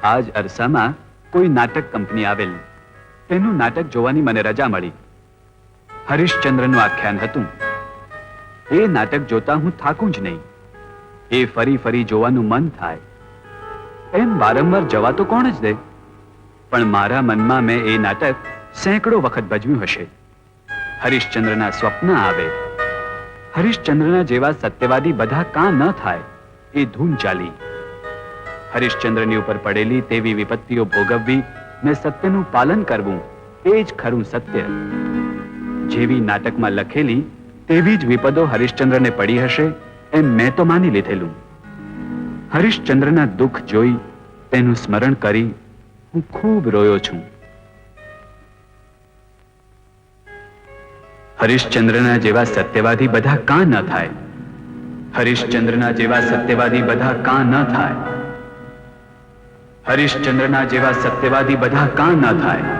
આજ અરસામાં કોઈ નાટક કંપની આવેલ, તેનું નાટક જોવાની મને રજા મળી. હરિશ્ચંદ્રનું આખ્યાન હતું. એ નાટક જોતા હું થાકું જ નહીં. એ ફરી ફરી જોવાનું મન થાય. એમ વારંવાર જવા તો કોણ જ દે, પણ મારા મનમાં મેં એ નાટક સેંકડો વખત ભજવ્યું હશે. હરિશ્ચંદ્રના સ્વપ્ન આવે. હરિશ્ચંદ્રના જેવા સત્યવાદી બધા કાં ન થાય, એ ધૂમ ચાલી. હરિશ્ચંદ્રની ઉપર પડેલી તેવી વિપત્તિઓ ભોગવવી ને સત્યનું પાલન કરવું, એ જ ખરું સત્ય. જેવી નાટકમાં લખેલી તેવી જ વિપદો હરિશ્ચંદ્રને પડી હશે એમ મેં તો માની લીધેલું. હરિશ્ચંદ્રના દુઃખ જોઈ તેનું સ્મરણ કરી હું ખૂબ રોયો છું. હરિશ્ચંદ્રના જેવા સત્યવાદી બધા કાં ન થાય. હરિશ્ચંદ્રના જેવા સત્યવાદી બધા કાં ન થાય. હરિશ્ચંદ્રના જેવા સત્યવાદી બધા કાં ન થાય.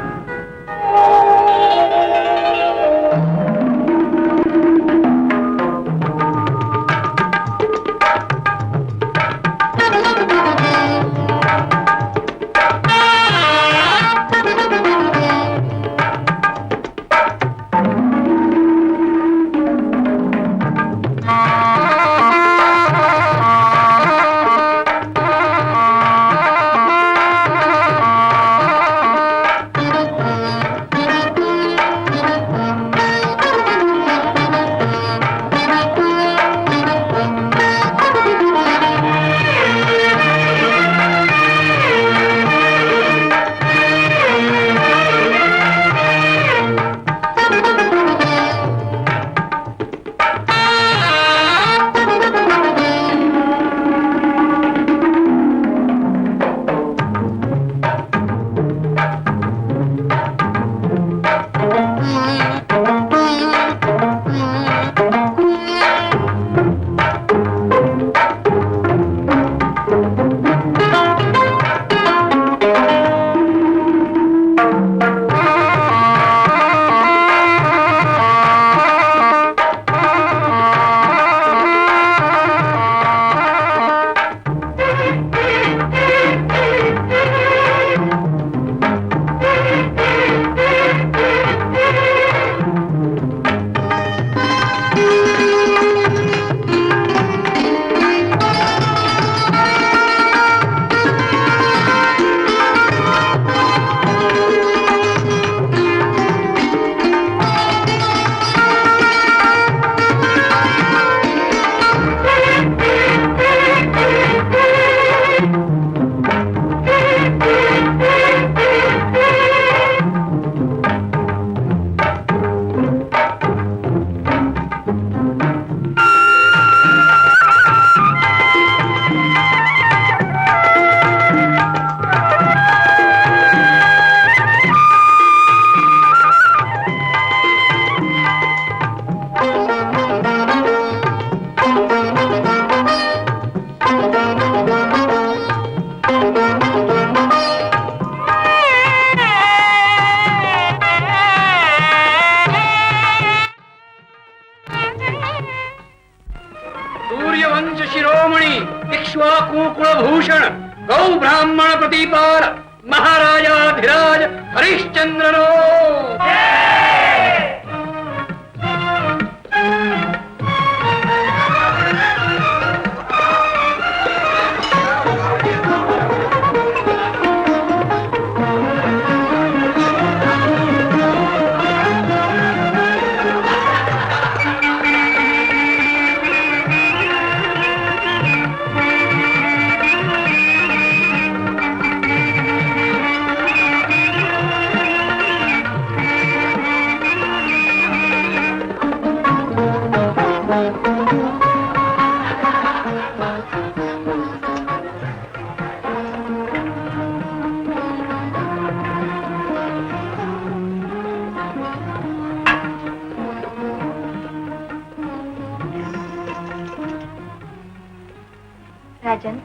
રાજન,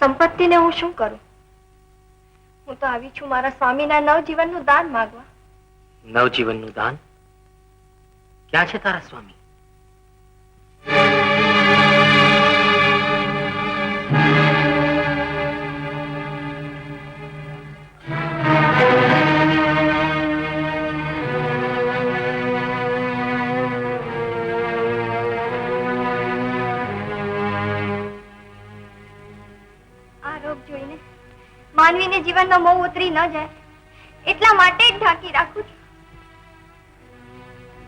સંપત્તિને હું શું કરું? હું તો આવી છું મારા સ્વામીના નવજીવનનું દાન માંગવા. નવજીવનનું દાન? ક્યાં છે તારા સ્વામી? જીવનનો મોહ ઉતરી ન જાય એટલા માટે જ ઢાંકી રાખું છું.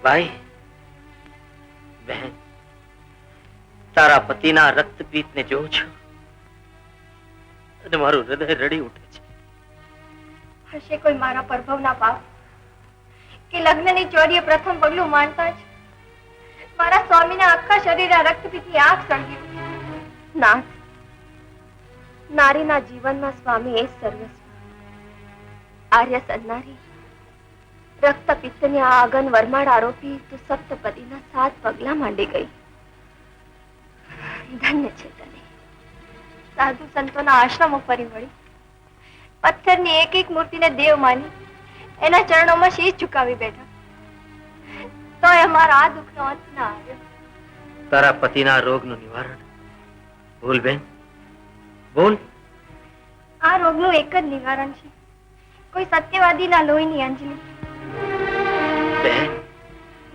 ભાઈ બહેન, તારા પતિના રક્તપીતને જોઉં છું અને મારું હૃદય રડી ઉઠે છે. હશે કોઈ મારા પ્રભવના પાપ કે લગ્નની ચોરીએ પ્રથમ પગલું માંડતા જ મારા સ્વામીના આખા શરીરના રક્તપીતની આગ સળગી ઉઠી. નાથ, નારીના જીવનમાં સ્વામી એ જ સર્વસ્વ. આર્ય સન્નારી રક્તપિત્તની આ આગન વરમાળ આરોપી તો સપ્તપદીના 7 પગલા માંડી ગઈ. ધન્ય છે તને. સાધુ સંતોના આશ્રમો ફરી વળી પથ્થરની એક એક મૂર્તિને દેવ માની એના ચરણોમાં શીશ ઝુકાવી બેઠા. તોય અમારા આ દુઃખનો અંત ના આવ્યો. તારા પતિના રોગનું નિવારણ બોલ બેન, બોલ. આ રોગનું એક જ નિવારણ છે, કોઈ સત્યવાદીના લોહીની અંજલિ. બેન,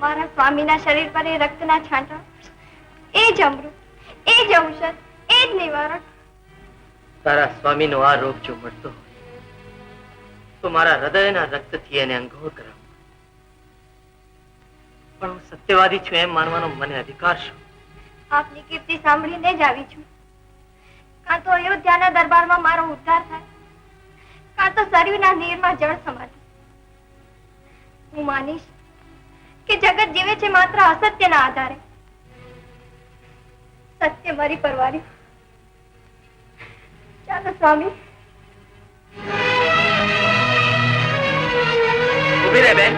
મારા સ્વામીના શરીર પર એ રક્તના છાંટા, એ જ અમૃત, એ જ ઔષધ, એ જ નિવારણ. તારા સ્વામીનો આ રોગ જો મળતો હોય તો મારા હૃદયના રક્તથી એને અંગોળ કરાવ. પણ હું સત્યવાદી છું એમ માનવાનો મને અધિકાર શું? આપની કીર્તિ સાંભળીને જ આવી છું. કાં તો અયોધ્યાના દરબારમાં મારો ઉદ્ધાર થાય, કાં તો સરયુના નીરમાં જળ સમાધિ. હું માનીશ કે જગત જીવે છે માત્ર અસત્યના આધારે. સત્ય મારી પરવારી. ચાલો સ્વામી. ઉભી રહે બેન.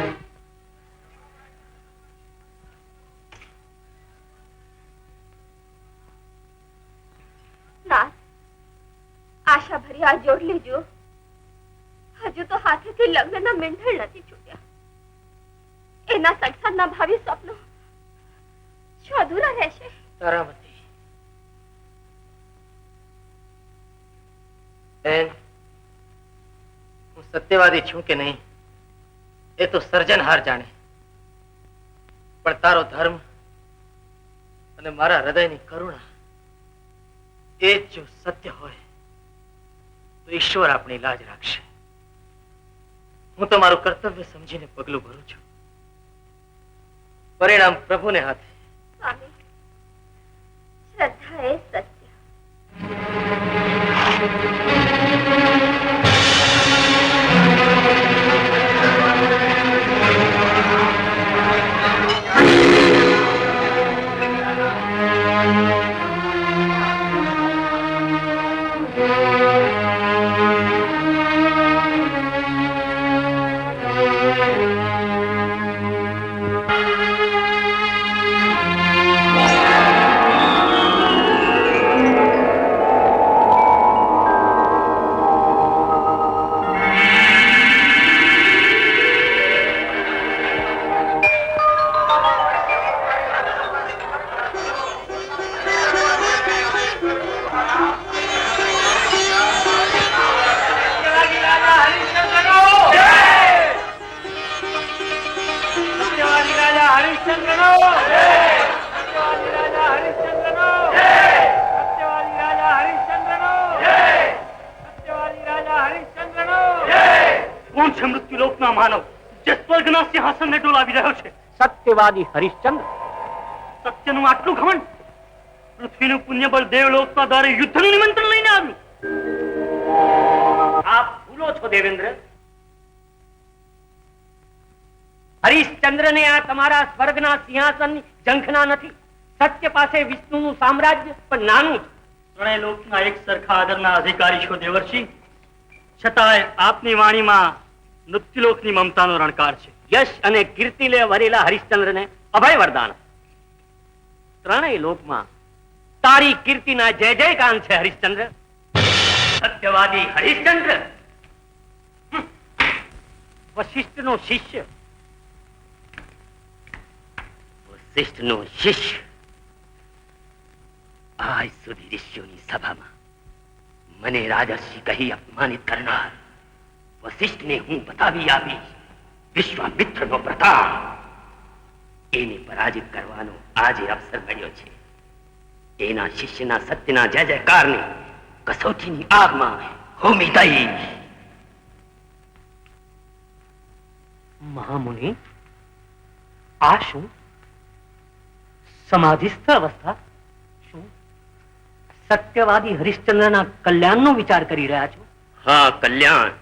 નાથ, આશા ભરી આ જોડલી જો. હજુ તો હાથેથી લગ્નના મેંઢળ નથી છૂટ્યા. એના સંસારના ભાવિ સ્વપ્નો શું અધૂરા રહેશે? તારામતી બેન, હું સત્યવાદી છું કે નહીં એ તો સર્જનહાર જાણે, પણ તારો ધર્મ અને મારા હૃદયની કરુણા એ જ જો સત્ય હોય તો ઈશ્વર આપણી લાજ રાખશે. હું તો મારું કર્તવ્ય સમજીને પગલું ભરું છું. પરિણામ પ્રભુને હાથે. સ્વામી, શ્રદ્ધા એ સત્ય. સત્યવાદી હરિશ્ચંદ્ર. સત્યનું આટલું ઘમંડ. પૃથ્વીનું પુણ્યબળ દેવલોકના દ્વારે યુદ્ધનું નિમંત્રણ લઈને આવ્યું. આપ ભૂલો છો દેવેન્દ્ર. હરિશ્ચંદ્રને આ તમારા સ્વર્ગના સિંહાસનની ઝંખના નથી. સત્ય પાસે વિષ્ણુનું સામ્રાજ્ય પણ નાનું છે. ત્રણેય લોકના એક સરખા આદરના અધિકારી છો દેવર્ષિ, છતાંય આપની વાણીમાં મૃત્યુલોકની મમતાનો રણકાર છે. યશ અને કીર્તિ લે વરેલા હરિશ્ચંદ્રને અભય વરદાન. ત્રણેય લોકમાં તારી કીર્તિના જય જયકાન છે હરિશ્ચંદ્ર. સત્યવાદી હરિશ્ચંદ્ર, વશિષ્ઠનો શિષ્ય. વશિષ્ઠનો શિષ્ય આજ સુધી ઋષિઓની સભામાં મને રાજર્ષિ કહી અપમાનિત કરનાર વશિષ્ઠને હું બતાવી આપીશ વિશ્વામિત્રનો પ્રતાપ. એને પરાજિત કરવાનો આજે અવસર મળ્યો છે. એના શિષ્યના સત્યના જય જયકારને કસોટીની આગમાં હોમી દઈશ. મહામુનિ, આ શું? સમાધિસ્થ અવસ્થા? શું સત્યવાદી હરિશ્ચંદ્રના કલ્યાણનો વિચાર કરી રહ્યા છો? હા, કલ્યાણ.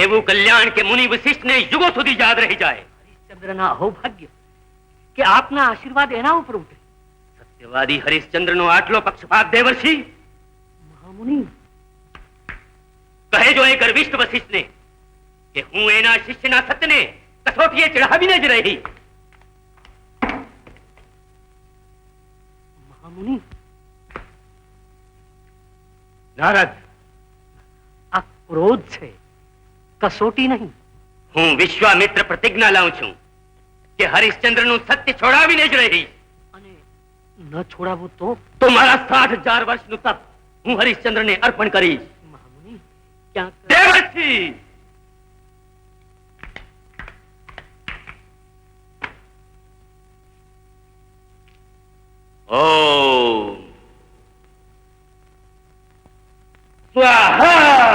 એવું કલ્યાણ કે મુનિ વશિષ્ઠને યુગો સુધી યાદ રહી જાય. હરિશ્ચંદ્રના અહોભાગ્ય કે આપના આશીર્વાદ એના ઉપર ઉઠે. સત્યવાદી હરિશ્ચંદ્રનો આટલો પક્ષપાત દેવર્ષિ! મહામુનિ, કહેજો એ ગર્વિષ્ઠ વશિષ્ઠને કે હું એના શિષ્યના સત્યને કસોટીએ ચઢાવીને જ રહી. મહામુનિ, નારદ, આ ક્રોધ છે, કસોટી નહીં. હું વિશ્વામિત્ર પ્રતિજ્ઞા લાવું છું કે હરિશ્ચંદ્રનું સત્ય છોડાવીને જ રહીશ. અને ન છોડાવું તો? તો મારા 60,000 વર્ષનું તપ હું હરિશ્ચંદ્રને અર્પણ કરીશ. મહામુનિ, ક્યાંક દેવર્ષિ! ઓમ સ્વાહા!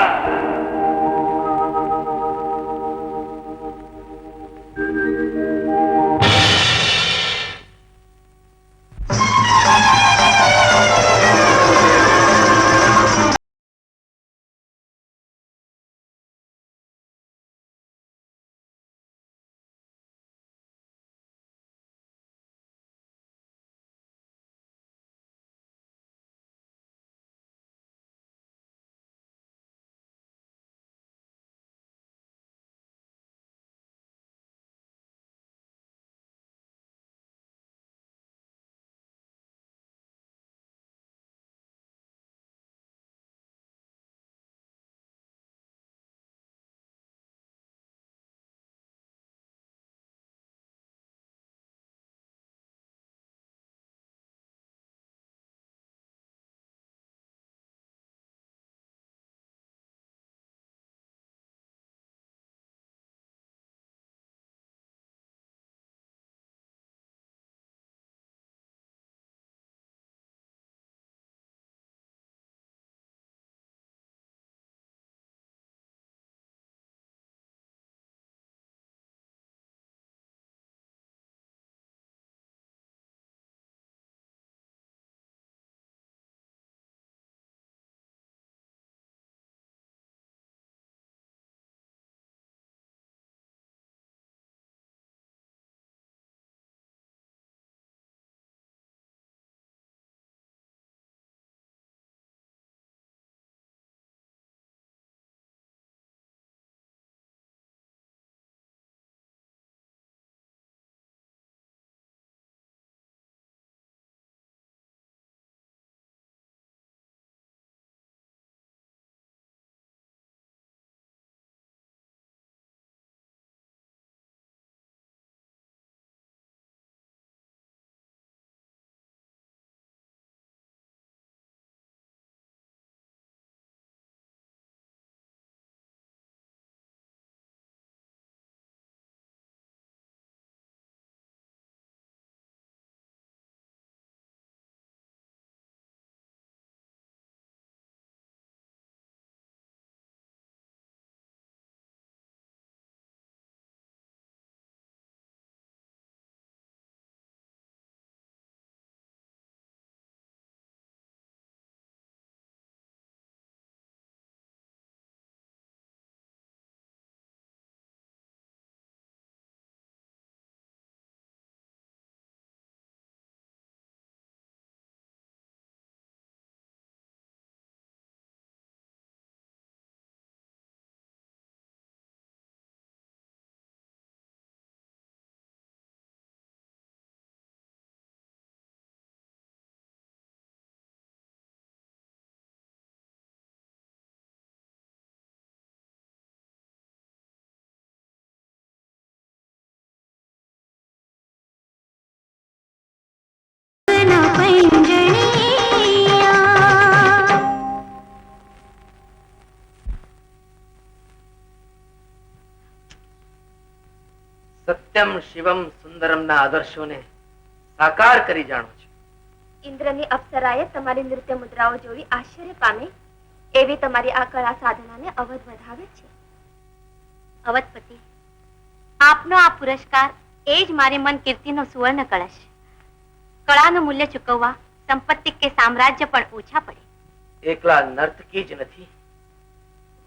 સત્યમ શિવમ સુંદરમના આદર્શોને સાકાર કરી જાણો છો. ઇન્દ્રની અપ્સરાએ તમારી નૃત્ય મુદ્રાઓ જોઈ આશ્ચર્ય પામે એવી તમારી આ કળા સાધનાને અવધ વધાવે છે. અવધપતિ, આપનો આ પુરસ્કાર એ જ મારી મન કીર્તિનો સુવર્ણ કળશ. કળાનું મૂલ્ય ચૂકવવા સંપત્તિ કે સામ્રાજ્ય પણ ઓછા પડે. એકલા નર્તકી જ નથી,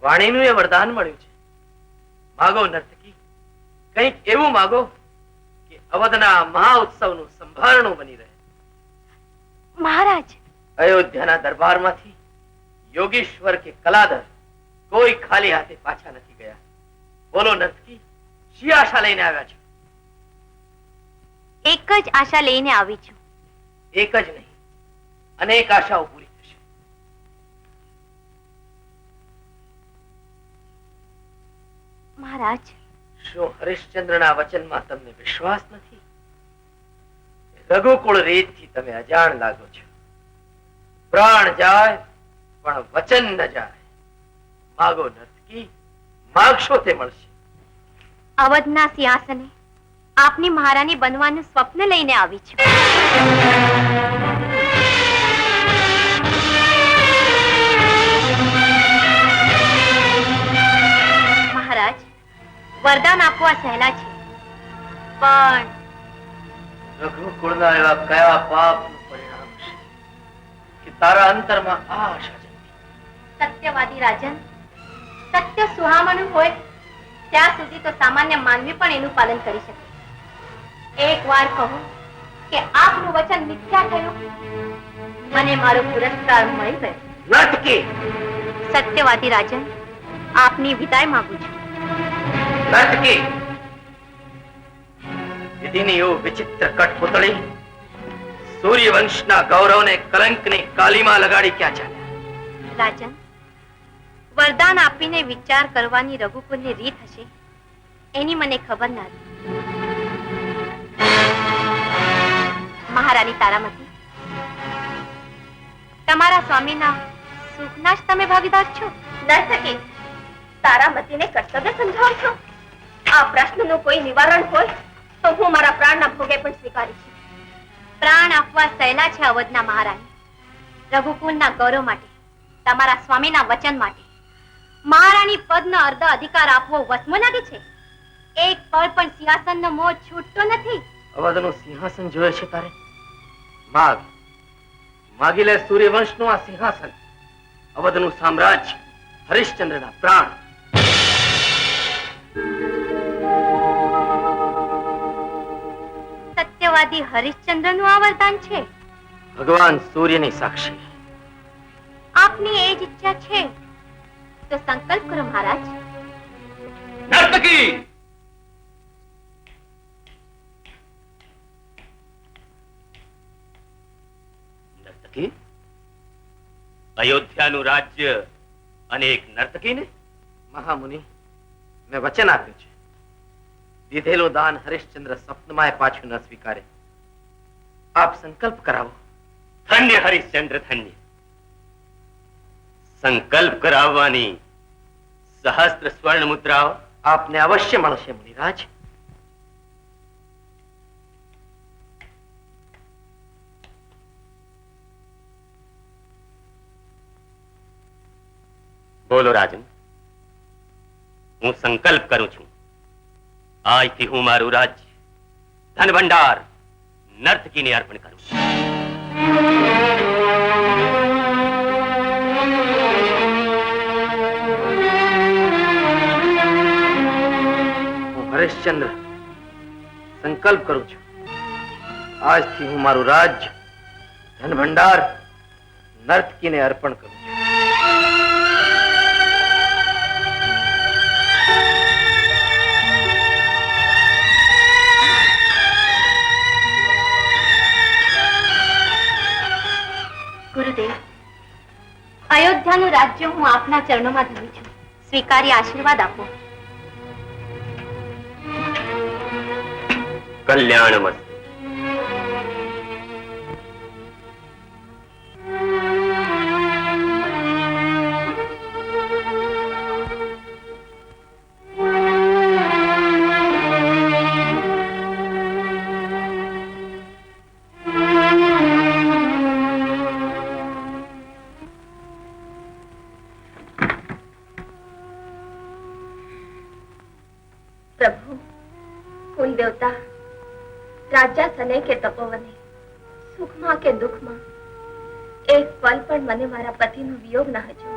વાણીનું એ વરદાન મળ્યું છે. માગો નર્તકી, કંઈક એવું માગો કે અવધના મહાઉત્સવનું સંભારણું બની રહે. મહારાજ, અયોધ્યાના દરબારમાંથી યોગીશ્વર કે કલાધર કોઈ ખાલી હાથે પાછા નથી ગયા. બોલો નર્તકી, શી આશા લઈને આવ્યા છો? એક જ આશા લઈને આવી છું. એક જ નહીં, અનેક આશાઓ પૂરી થશે. મહારાજ, શું હરિશ્ચંદ્રના વચનમાં તમને વિશ્વાસ નથી? રઘુકુળ રીતથી તમે અજાણ લાગો છો. પ્રાણ જાય પણ વચન ન જાય. માગો નર્તકી, માગશો તે મળશે. અવધના સિંહાસને આપની મહારાણી બનવાનું સ્વપ્ન લઈને આવી છું. મહારાજ, વરદાન આપવા સહેલા છે, પણ રઘુકુળના એવા કયા પાપનું પરિણામ છે કે તારા અંતરમાં આ આશા જન્મી? સત્યવાદી રાજન, સત્ય સુહામણું હોય ત્યાં સુધી તો સામાન્ય માનવી પણ એનું પાલન કરી શકે. એક વાર કહું કે આપનું વચન મિથ્યા થયું, મને મારો પુરસ્કાર મળી ગયો. નર્તકી, સત્યવાદી રાજન, આપની વિદાય માંગુ છું. નર્તકી, વિધિની એવું વિચિત્ર કઠપુતળી સૂર્યવંશના ગૌરવને કલંકની કાલીમાં લગાડી ક્યાં ચાલ્યા? રાજન, વરદાન આપીને વિચાર કરવાની રઘુકુળની રીત હશે એની મને ખબર નથી. મહારાણી તારામતી, તમારા સ્વામીના સુખના જ તમે ભાગીદાર છો? નર્તકી, તારામતીને કર્તવ્ય સમજાવો છો? આ પ્રશ્નનું કોઈ નિવારણ હોય તો હું મારા પ્રાણના ભોગે પણ સ્વીકારીશ. પ્રાણ આપવા સહેલા છે અવધના મહારાણી. રઘુકુળના ગૌરવ માટે, તમારા સ્વામીના વચન માટે મહારાણી પદનો અર્ધ અધિકાર આપવો વસમો લાગે છે. એક પળ પણ સિંહાસનનો મોહ છૂટતો નથી. અવધનું સિંહાસન જોયે છે તારે? માગ, માગી લે સૂર્યવંશનું આ સિંહાસન, અવધનું સામ્રાજ્ય, હરિશ્ચંદ્રના પ્રાણ. સત્યવાદી હરિશ્ચંદ્રનું આ વરદાન છે? ભગવાન સૂર્યની સાક્ષી. આપની એ જ ઈચ્છા છે તો સંકલ્પ કરો મહારાજ. નર્તકી, નર્તકી, અયોધ્યાનું રાજ્ય અને એક નર્તકીને? મહામુનિ, મેં વચન આપ્યું છે, દીધેલું દાન હરિશ્ચંદ્ર સ્વપ્નમાં પાછું ન સ્વીકારે. આપ સંકલ્પ કરાવો. ધન્ય હરિશ્ચંદ્ર, ધન્ય. સંકલ્પ કરાવવાની સહસ્ત્ર સ્વર્ણ મુદ્રાઓ આપને અવશ્ય મળશે મુનિરાજ. બોલો રાજન, હું સંકલ્પ કરું છું, આજથી હું મારું રાજ્ય, ધન ભંડાર નર્તકીને અર્પણ કરું છું. હરિશ્ચંદ્ર સંકલ્પ કરું છું, આજથી હું મારું રાજ્ય, ધન ભંડાર નર્તકીને અર્પણ કરું છું. ગુરુદેવ, અયોધ્યાનું રાજ્ય હું આપના ચરણોમાં ધરું છું. સ્વીકારી આશીર્વાદ આપો. કલ્યાણમસ્તુ. પ્રભુ, કુલ દેવતા, રાજ્યાસને કે તપોવને, સુખમાં કે દુઃખમાં એક પલ પણ મને મારા પતિનો વિયોગ ન હજો.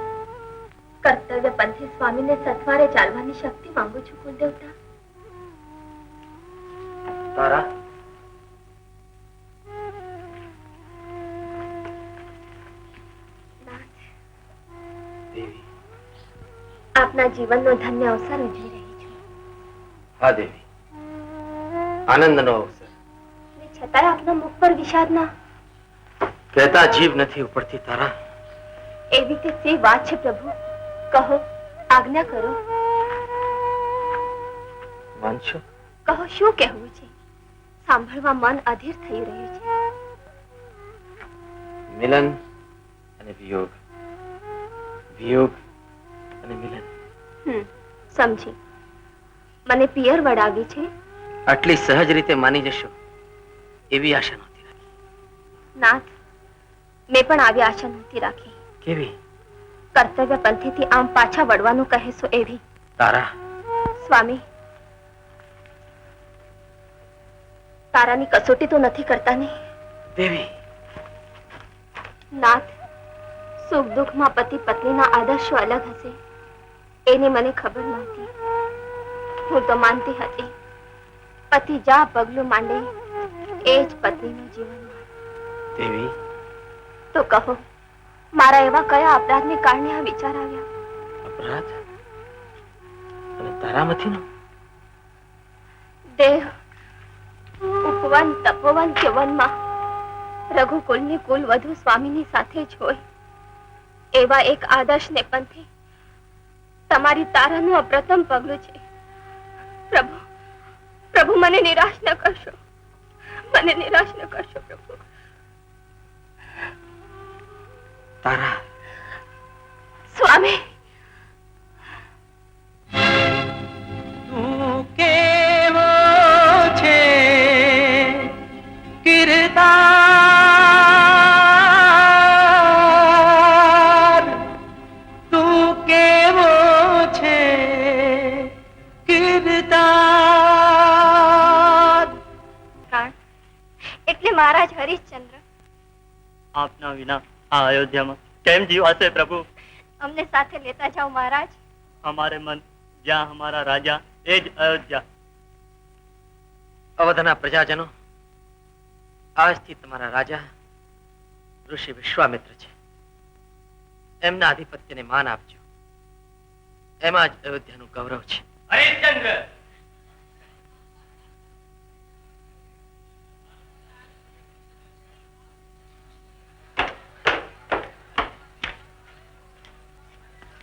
કર્તવ્ય પંથે સ્વામીને સથવારે ચાલવાની શક્તિ માંગુ છું કુલ દેવતા. તારા દેવી, આપના જીવનનો ધન્ય અવસર ઉજવી રહી છું. હા દેવી, આનંદનો અવસર. ને છતાંય આપના મુખ પર વિષાદના. કહેતા જીભ નથી ઉપડતી તારા. એવી તે સી વાત છે પ્રભુ, કહો, આજ્ઞા કરો. માનશો? કહો, શું કહેવું છે? સાંભળવા મન અધીર થઈ રહ્યું છે. મિલન અને વિયોગ, વિયોગ અને મિલન. સમજી. મને પિયર વડાવી છે. આટલી સહજ રીતે માની જશો એવી આશા નહોતી રાખી. નાથ, મેં પણ આવી આશા નહોતી રાખી. કેવી? કર્તવ્ય પંથેથી આમ પાછા વળવાનું કહેશો એવી. તારા સ્વામી, તારાની કસોટી તો નથી કરતા ને? દેવી, નાથ, સુખ દુઃખમાં પતિ પત્નીના આદર્શો અલગ હશે એની મને ખબર નહોતી. હું તો માનતી હતી પતિ જા પગલું માંડે એ જ પત્નીનું જીવન. દેવી, તો કહો, મારા એવા કયા અપરાધને કારણે આ વિચાર આવ્યા? અપરાધ અને તારામતીનો? દેહ ઉપવન તપોવન કે વનમાં રઘુકુલની કુલ વધુ સ્વામીની સાથે જ હોય એવા એક આદર્શને પંથે તમારી તારાનું આ પ્રથમ પગલું છે. પ્રભુ, પ્રભુ, મને નિરાશ ન કરશો, મને નિરાશ ન કરશો પ્રભુ. તારા સ્વામી, તું કેવો છે કિરદાર, તું કેવો છે કિરદાર. એટલે મહારાજ હરિશ્ચંદ્ર આપના વિના આ અયોધ્યામાં કેમ જીવાશે પ્રભુ? અમને સાથે લેતા જાઓ મહારાજ. हमारे मन જ્યાં हमारा राजा એ જ અયોધ્યા. અવધના પ્રજાજનો, આજથી તમારા રાજા ઋષિ વિશ્વામિત્ર છે. એમના આધિપત્યને માન આપજો. એમાં જ અયોધ્યાનું ગૌરવ છે. હરિશ્ચંદ્ર,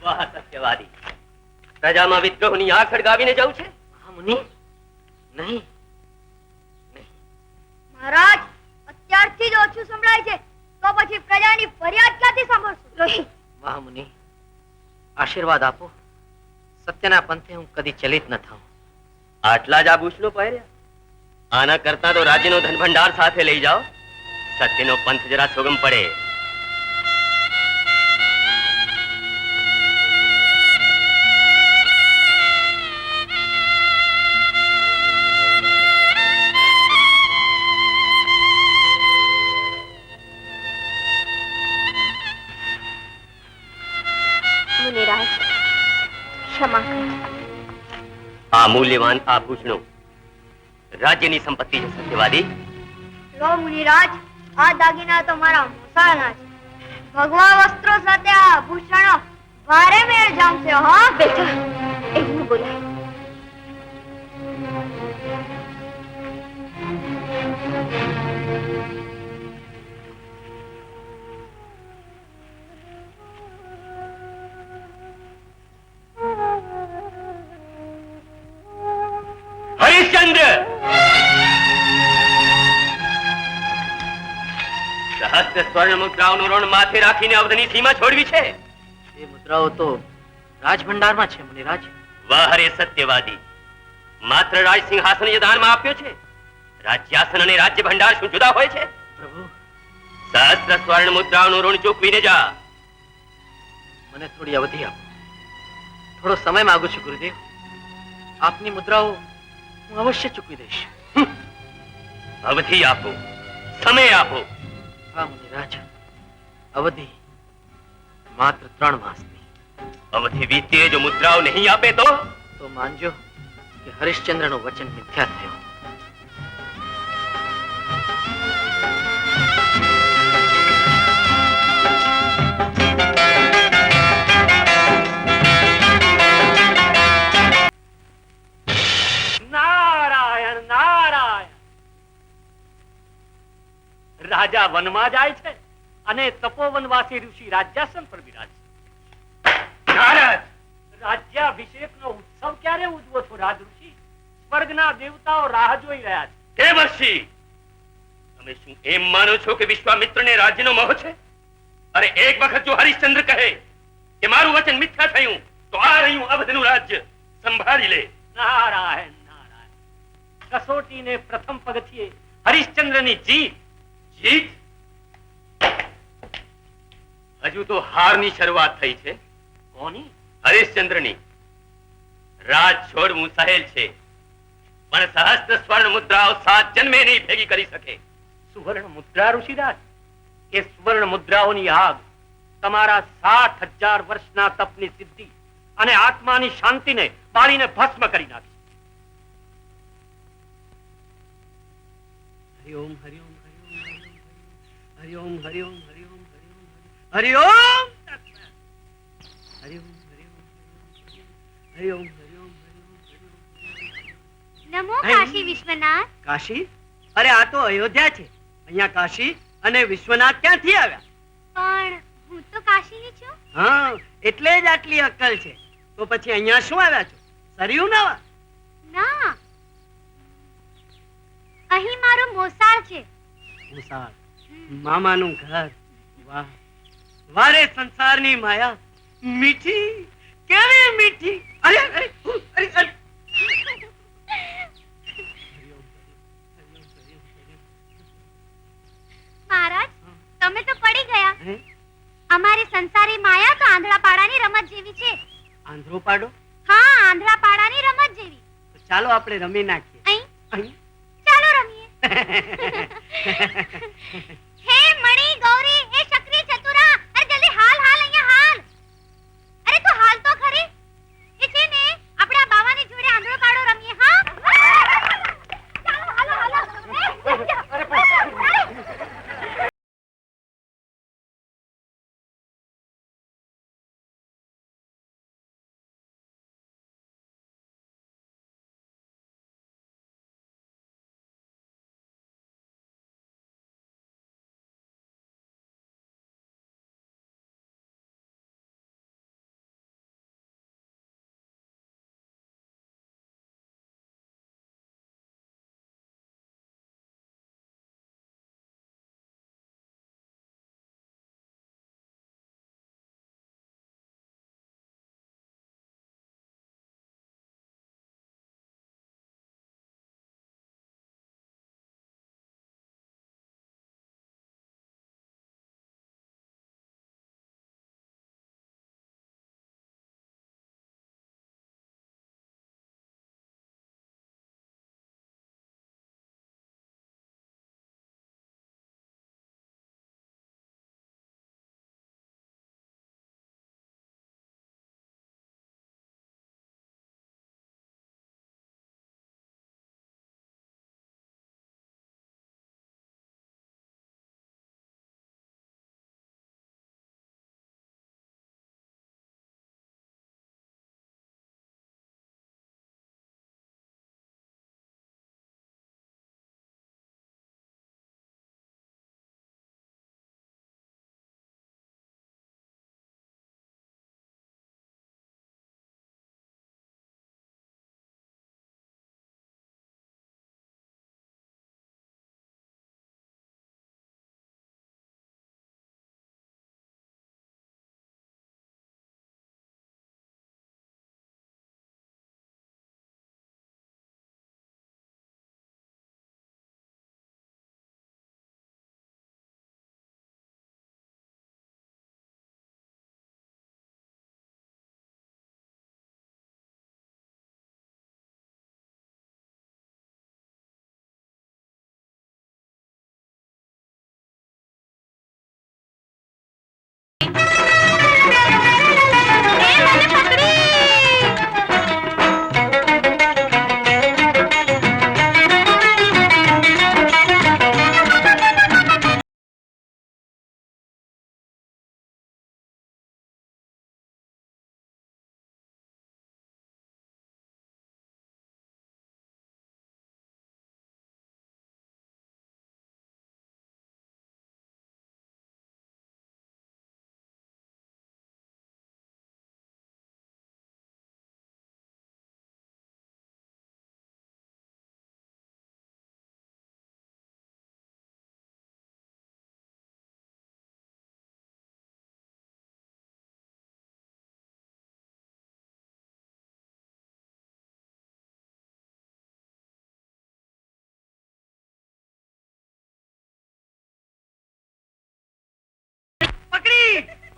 વાહ સત્યવાદી, પ્રજામાં વિદ્રોહની આંખ અડગાવીને જવું છે? મહામુનિ, નહીં. મહારાજ, અત્યારથી જ ઓછું સંભળાય છે તો પછી પ્રજાની ફરિયાદ ક્યાંથી સાંભળશું? રોહિત, મહામુનિ, આશીર્વાદ આપો. સત્યના પંથે હું કદી ચલિત ન થાઉં. આટલા જ આભૂષણો પહેર્યા? આના કરતા તો રાજ્યનો ધન ભંડાર સાથે લઈ જાઓ. સત્યનો પંથ જરા સોગમ પડે. મુનિરાજ, ક્ષમા કરો. આ મૂલ્યવાન આભૂષણો રાજ્યની સંપત્તિ છે સત્યવાદી. લો મુનિરાજ, આ દાગીના તો મારા મોસાળના છે. ભગવા વસ્ત્રો સાથે આ આભૂષણો ભારે મેળ જામશે. હા બેટા, એવું બોલાય. હરિશ્ચંદ્ર, સહસ્ત્ર સ્વર્ણ મુદ્રાઓનું ઋણ માથે રાખીને અવધની સીમા છોડવી છે. એ મુદ્રાઓ તો રાજભંડારમાં છે મુનિરાજ. વાહ હરે સત્યવાદી, માત્ર રાજ સિંહાસન જ દાનમાં આપ્યો છે. રાજ્યાસન અને રાજ્ય ભંડાર શું જુદા હોય છે? પ્રભુ, સહસ્ત્ર સ્વર્ણ મુદ્રાઓનું ઋણ ચૂકવીને જા. મને થોડી અવધિ આપો. થોડો સમય માંગુ છું ગુરુદેવ. આપની મુદ્રાઓ હું અવશ્ય ચૂકવી દઈશ. અવધિ આપો, સમય આપો. હા મુનિરાજ, અવધિ માત્ર 3 માસની. અવધિ વીતે જો મુદ્રાઓ નહીં આપે તો માનજો કે હરિશ્ચંદ્રનું વચન મિથ્યા થયું. નારાયણ નારાયણ. રાજા વનમાં જાય છે અને તપોવનવાસી ઋષિ રાજ્યાસન પર બિરાજે. નારદ, રાજ્યાભિષેકનો ઉત્સવ ક્યારે ઉજવો છો રાજ ઋષિ? સ્વર્ગના દેવતાઓ રાહ જોઈ રહ્યા છે. દેવર્ષિ, તમે શું એમ માનો છો કે વિશ્વામિત્રને રાજ્યનો મોહ છે? અરે એક વખત જો હરિશ્ચંદ્ર કહે કે મારું વચન મિથ્યા થયું તો આ રહ્યું અવધનું રાજ્ય, સંભાળી લે. નારાયણ નારાયણ. કસોટીને પ્રથમ પગથિયે હરિશ્ચંદ્રની જીત. જીત? હજુ તો હારની શરૂઆત થઈ છે. કોની? હરિશ્ચંદ્રની. રાજ છોડવું સહેલ છે, પણ સહસ્ત્ર સ્વર્ણ મુદ્રાઓ 7 જન્મે નહીં ભેગી કરી શકે. સુવર્ણ મુદ્રા ઋષિરાજ, એ સુવર્ણ મુદ્રાઓની આગ તમારા 60,000 વર્ષના તપની સિદ્ધિ અને આત્માની શાંતિને બાળીને ભસ્મ કરી નાખી. હરિઓમ હરિઓમ હરિઓમ હરિઓમ હરિઓમ હરિઓમ હરિઓમ હરિઓમ હરિઓમ. નમો કાશી વિશ્વનાથ. કાશી? અરે આ તો અયોધ્યા છે. અહીંયા કાશી અને વિશ્વનાથ ક્યાંથી આવ્યા? પણ હું તો કાશીની છું. હા, એટલે જ આટલી અક્કલ છે. તો પછી અહીંયા શું આવ્યા છો? સરયુ નાવા? ના, અહીં મારું મોસાળ છે. મોસાળ, મામાનું ઘર. વાહ, વારે સંસારની માયા મીઠી, કેવી મીઠી. અરે અરે અરે અરે. મહારાજ, તમે તો પડી ગયા. અમારી સંસારી માયા તો આંધળાપાડાની રમત જેવી છે. આંધળો પાડો? હા, આંધળાપાડાની રમત જેવી. તો ચાલો આપણે રમી નાખીએ. અહીં અહીં? ચાલો રમીએ. હે મણી ગૌરી, હે શકરી ચતુરા, અરે જલ્દી હાલ હાલ અહીંયા હાલ. અરે તું હાલ તો ખરી. એ છે ને આપણે આ બાવાની જોડે આંધળો પાડો રમીએ. હા ચાલો હાલો હાલો.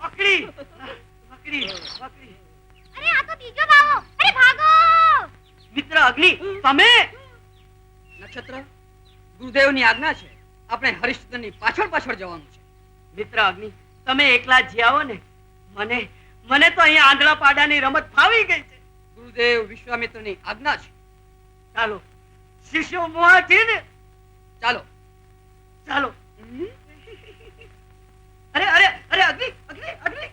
પકડી પકડી પકડી. અરે આ તો બીજો બાવો. અરે ભાગો. મિત્ર અગ્નિ, તમે? નક્ષત્ર, ગુરુદેવની આજ્ઞા છે, આપણે હરિશ્ચંદ્રની પાછળ પાછળ જવાનું છે. મિત્ર અગ્નિ, તમે એકલા જ આવો ને. મને તો અહીંયા આંધળા પાડાની રમત ફાવી ગઈ છે. ગુરુદેવ વિશ્વામિત્રની આજ્ઞા છે. ચાલો, શિષ્યો મોહા છે ને. ચાલો. ચાલો. અરે અરે અરે અગ્નિ અગ્નિ અગ્નિ.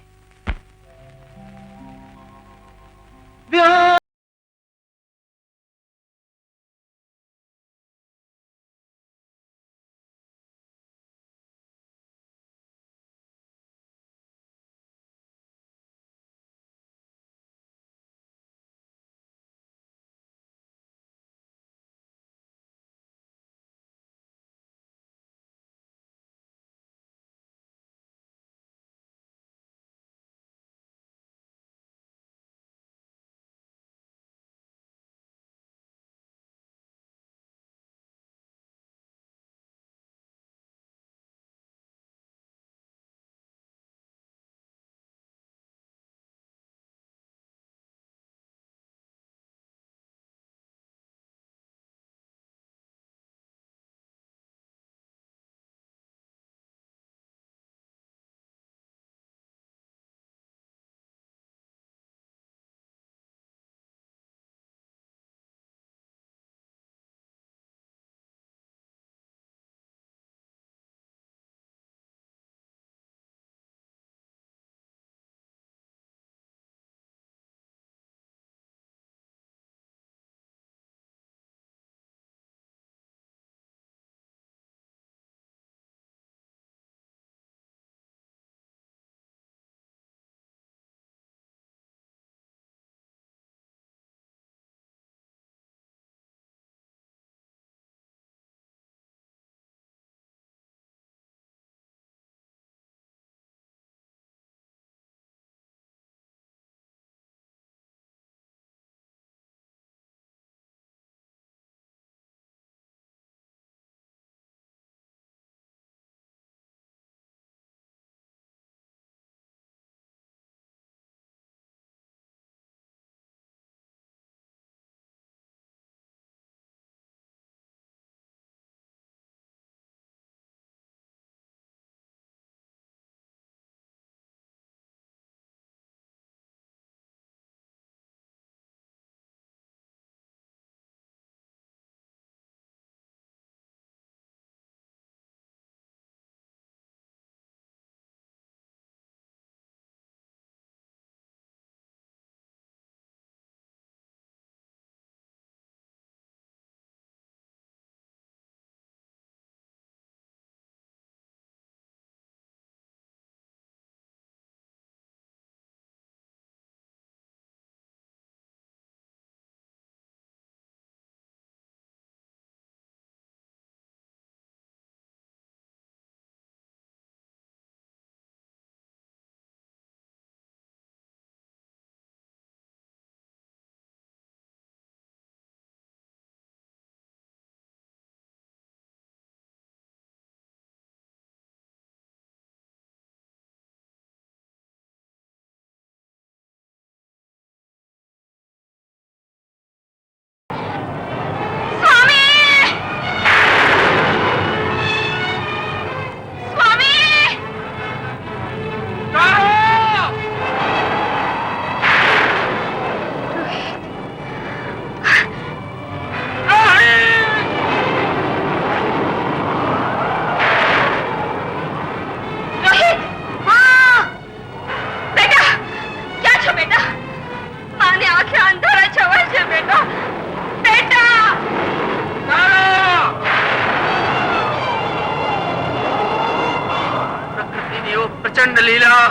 પ્રચંડ લીલા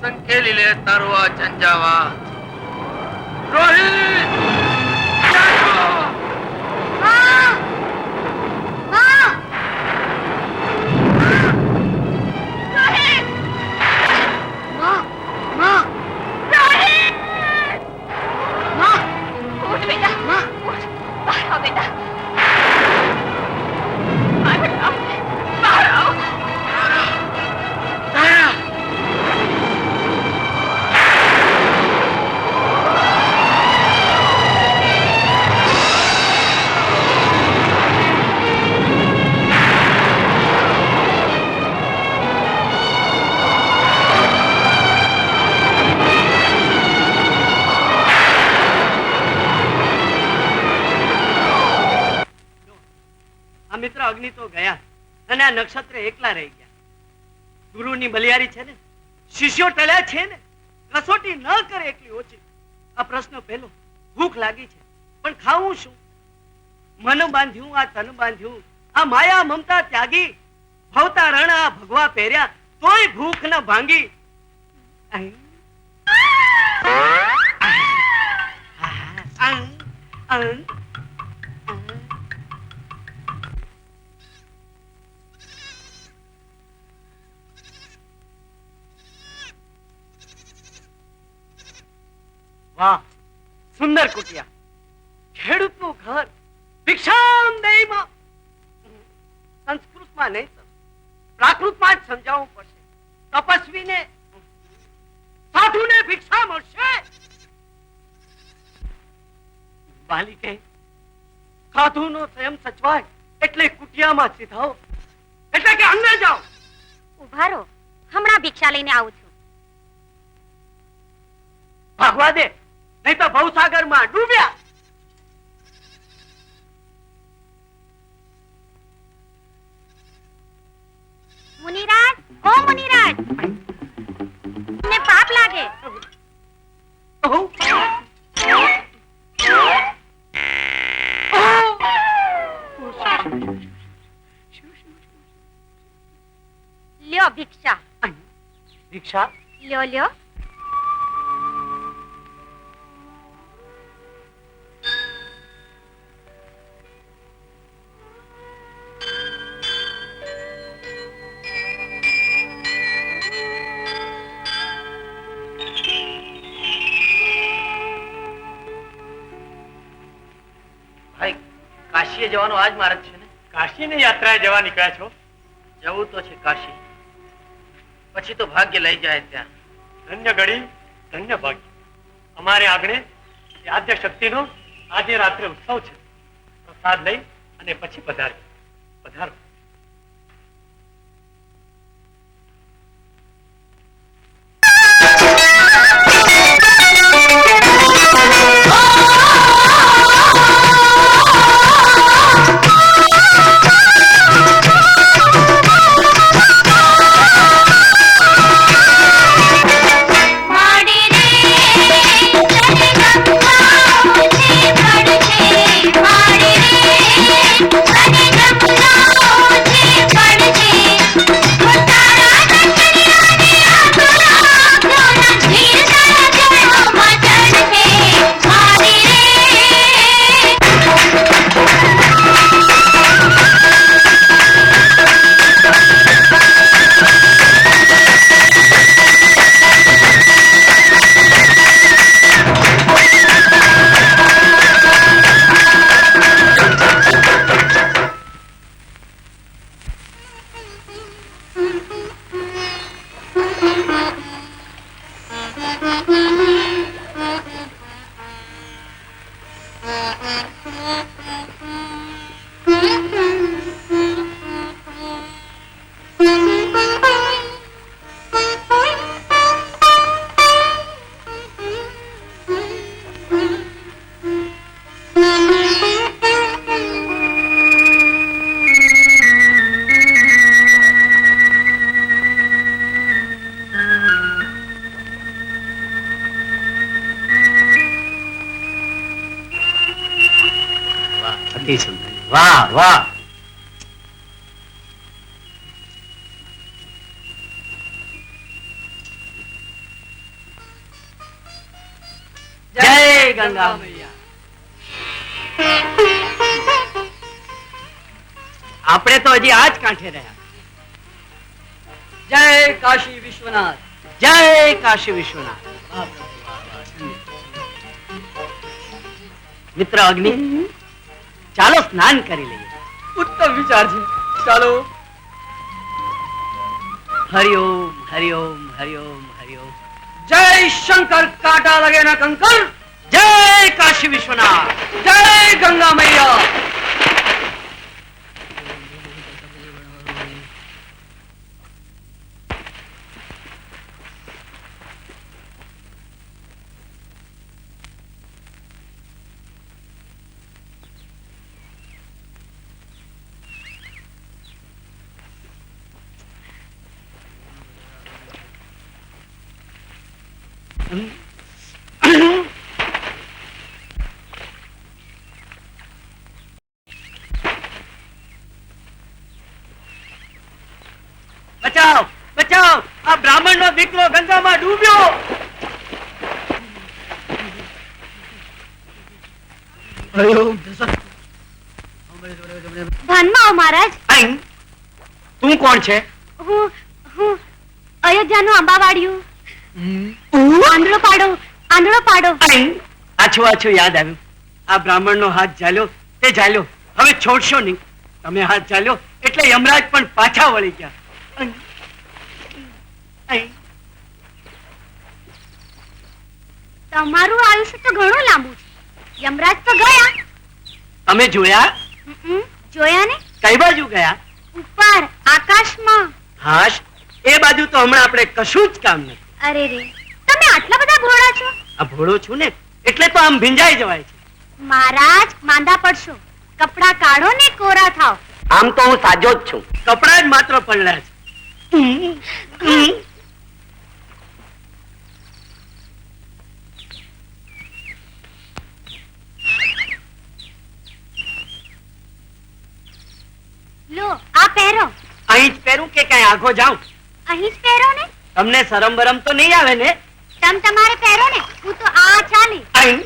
સંકેલી લે તારો આ ઝંઝાવા. રોહિત આ મિત્ર અગ્નિ તો ગયા અને આ નક્ષત્ર એકલા રહી ગયા. ગુરુની બલિયારી છે ને, શિષ્યો ટળ્યા છે ને, કસોટી ન કરે એટલી ઓછી. આ પ્રશ્ન પહેલો, ભૂખ લાગી છે પણ ખાવું શું? મન બાંધ્યું આ તન બાંધ્યું, આ માયા મમતા ત્યાગી, ભવતા રણ આ ભગવા પહેર્યા, તોય ભૂખ ન ભાંગી. વાહ, સુંદર કુટિયા, ખેડૂતનું ઘર, ભિક્ષામ દેહીમાં. સંસ્કૃતમાં નહીં સર, પ્રાકૃતમાં જ સમજાવવું પડશે. તપસ્વીને સાધુને ભિક્ષા મળશે. વાલી કહે સાધુનો સંયમ સચવાય એટલે કુટિયામાં સીધાઓ, એટલે કે અંદર જાઓ. ઉભા રહો, હમણાં ભિક્ષા લઈને આવું છું. ભાગવા દે, નહીં તો ભવસાગરમાં ડૂબ્યા. મુનિરાજ, ઓ મુનિરાજ, તમને પાપ લાગે. લ્યો ભિક્ષા. ભિક્ષા લ્યો લ્યો. ભાઈ, કાશીએ જવાનો આજ માર્ગ છે ને? કાશીની યાત્રાએ જવા નીકળ્યા છો? જવું તો છે કાશી, પછી તો ભાગ્ય લઈ જાય ત્યાં. ધન્ય ઘડી, ધન્ય ભાગ્ય. અમારે આંગણે આદ્ય શક્તિનો આજે રાત્રે ઉત્સવ છે. પ્રસાદ લઈ અને પછી પધારો. પધારો. વાહ વાહ. જય ગંગા મૈયા. આપણે તો હજી આજ કાંઠે રહ્યા. જય કાશી વિશ્વનાથ. જય કાશી વિશ્વનાથ. મિત્ર અગ્નિ, ચાલો સ્નાન કરી લઈએ. ઉત્તમ વિચાર છે, ચાલો. હરિઓમ હરિઓમ હરિઓમ હરિઓમ. જય શંકર, કાંટા લગે ના કંકર. જય કાશી વિશ્વનાથ. જય ગંગા મૈયા. બચાવ બચાવ, આ બ્રાહ્મણ નો દીકરો ગંગામાં ડૂબ્યો. ભાનમાં આવો મહારાજ. તું કોણ છે? હું અયોધ્યાનું આંબાવાડિયું. આંધળો પાડો, આંધળો પાડો. આછું આછું યાદ આવ્યું. આ બ્રાહ્મણ નો હાથ ઝાલ્યો તે ઝાલ્યો, હવે છોડશો નહીં. તમે હાથ ઝાલ્યો એટલે યમરાજ પણ પાછા વળી ગયા. તમારું આયુષ્ય તો ઘણું લાંબુ છે. યમરાજ તો ગયા. તમે જોયા? જોયા ને? કઈ બાજુ ગયા? ઉપર આકાશમાં. હાશ, એ બાજુ તો હમણાં આપણે કશું જ કામ નથી. અરે રે, તમે આટલા બધા ભોળા છો. આ ભોળો છું ને એટલે તો આમ ભીંજાઈ જવાય છે. મહારાજ માંદા પડશો, કપડા કાઢો ને કોરા થાવ. આમ તો હું સાજો જ છું, કપડા જ માત્ર પડ્યા છે. લો આ પહેરો. અહીં જ પહેરું કે કઈ આખો જાઉં? અહીં જ પહેરો ને. તમને શરમ બરમ તો નહીં આવે ને? તમારે પહેરો ને, હું તો આ ચાલી. અહીં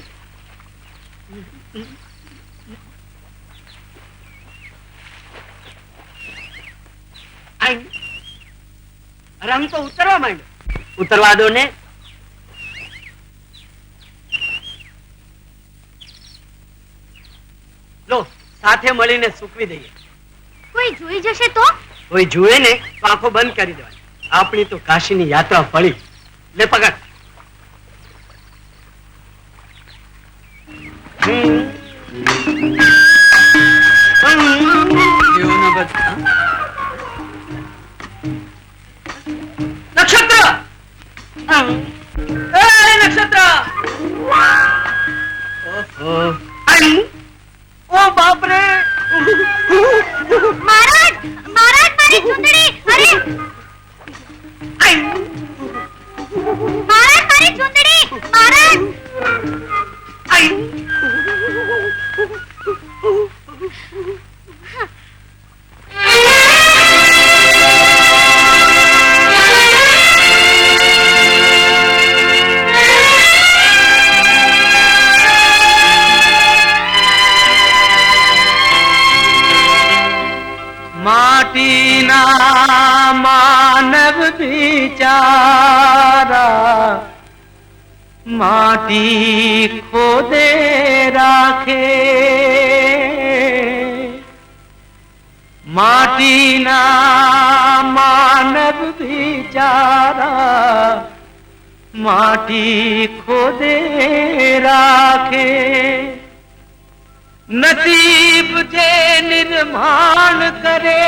રંગ તો ઉતરવા માંડ્યો. ઉતરવા દો ને. લો સાથે મળીને સૂકવી દઈએ. કોઈ જોઈ જશે તો? કોઈ જુએ ને તો આંખો બંધ કરી દેવાય. આપણી તો કાશીની યાત્રા ફળી. લે પકડ. નક્ષત્ર, નક્ષત્ર. ઓ બાપ રે. મહારાજ, મહારાજ મારી ચૂંદડી. અરે મહારાજ મારી ચૂંદડી. મહારાજ. માટીના માનવ બિચારા માટી ખોદે રાખે. માટીના માનવ બિચારા માટી ખોદે રાખે. નસીબ જે નિર્માણ કરે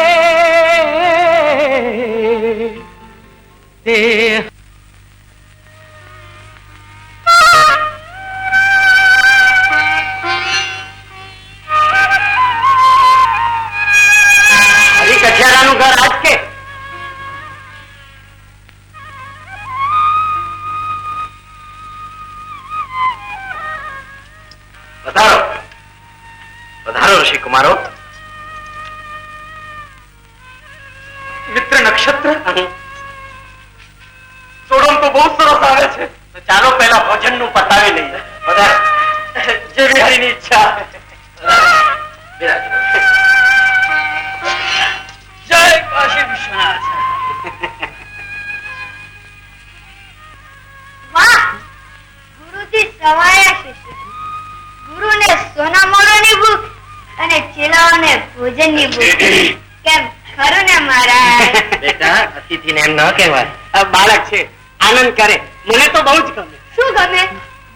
તે કઠિયારાનું ઘર આજ કે પધારો પધારો ઋષિ કુમારો. મિત્ર નક્ષત્ર, સોડમ તો બહુ સરસ આવે છે. તો ચાલો પહેલા ભોજન નું પતાવી લઈએ. બધા જે વિહારીની ઈચ્છા. જય કાશી વિશ્વનાથ. વાહ, ગુરુજી સવાયા શિષ્ય. ગુરુને સોના મોરાની ભૂખ અને ચેલાઓને ભોજનની ભૂખ. કેમ ખરું ને મહારાજ? બેટા, અતિથિને એમ ન કહેવાય. બાળક છે, આનંદ કરે. મને તો બહુ જ ગમે. શું ગમે?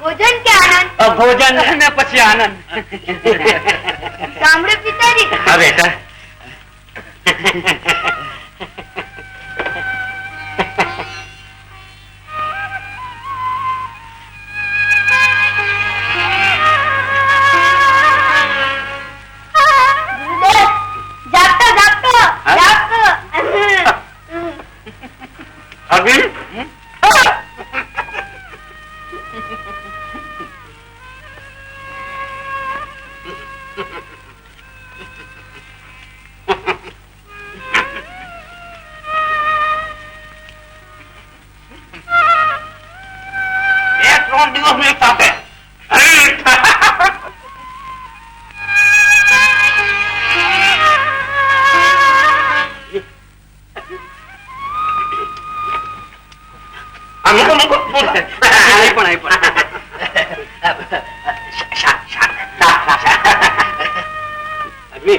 ભોજન કે આનંદ? ભોજન ને પછી આનંદ. સાંભળો પિતાજી. હા બેટા. જાગતો જાગતો જાગતો. મૂકો મૂકો અહીં પણ અગ્નિ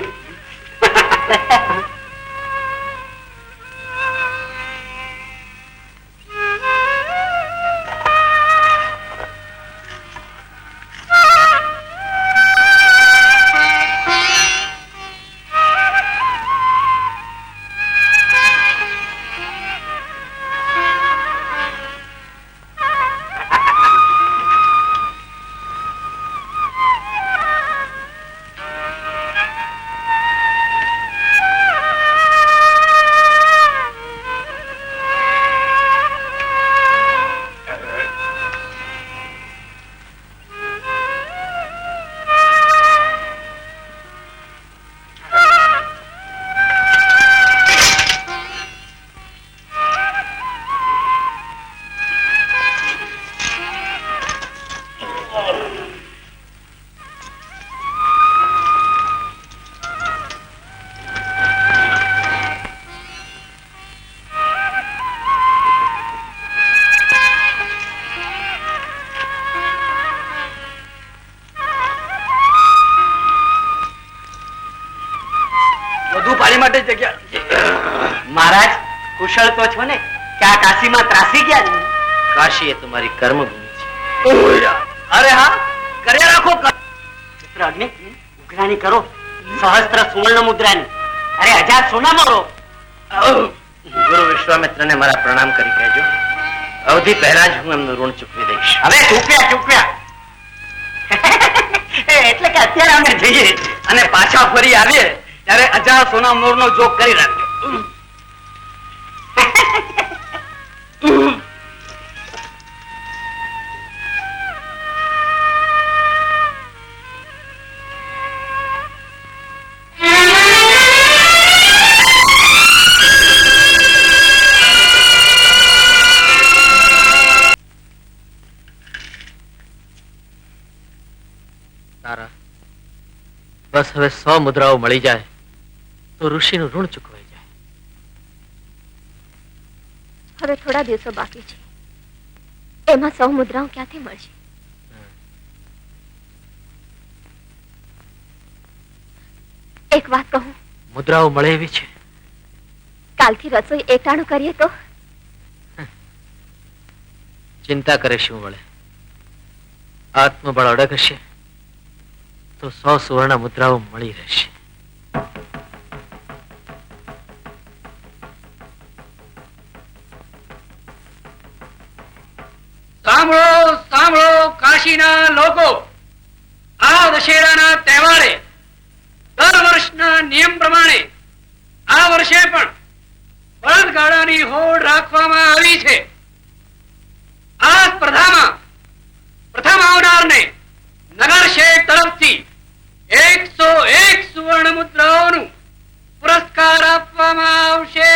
મહારાજ કુશળ તો છો ને કે આ કાશીમાં ત્રાસી ગયા છે? કાશી એ તમારી કર્મભૂમિ છે. અરે હા, કર્યા રાખો. પુત્ર અગ્નિ, ઉઘરાણી કરો સહસ્ત્ર સુવર્ણ મુદ્રાની. અરે 1000 સોના મોરો. ગુરુ વિશ્વામિત્રને મારા પ્રણામ કરી કહેજો. અવધિ પહેલા જ હું એમનું ઋણ ચૂકવી દઈશ. હવે ચૂક્યા એટલે કે અત્યારે અમે જઈએ અને પાછા ફરી આવીએ ત્યારે 1000 સોના મોર નો જોગ કરી રાખજો. તારા બસ હવે 100 મુદ્રાઓ મળી જાય તો ઋષિનું ઋણ ચૂકવાઈ જાય. હવે થોડા દિવસો બાકી છે, એમાં 100 મુદ્રાઓ ક્યાંથી મળશે? એક વાત કહું, મુદ્રાઓ મળે એવી છે. કાલથી રસોઈ એકટાણું કરીએ તો? ચિંતા કરે શું વળે? આત્મબળ અડગ હશે તો 100 સુવર્ણ મુદ્રાઓ મળી રહેશે. સાંભળો સાંભળો કાશીના લોકો, આ દશેરાના તહેવારે દર વર્ષના નિયમ પ્રમાણે આ વર્ષે પણ બળદગાડાની હોડ રાખવામાં આવી છે. આ સ્પર્ધામાં પ્રથમ આવનારને નગર શેઠ તરફથી 101 સુવર્ણ મુદ્રાઓનું પુરસ્કાર આપવામાં આવશે.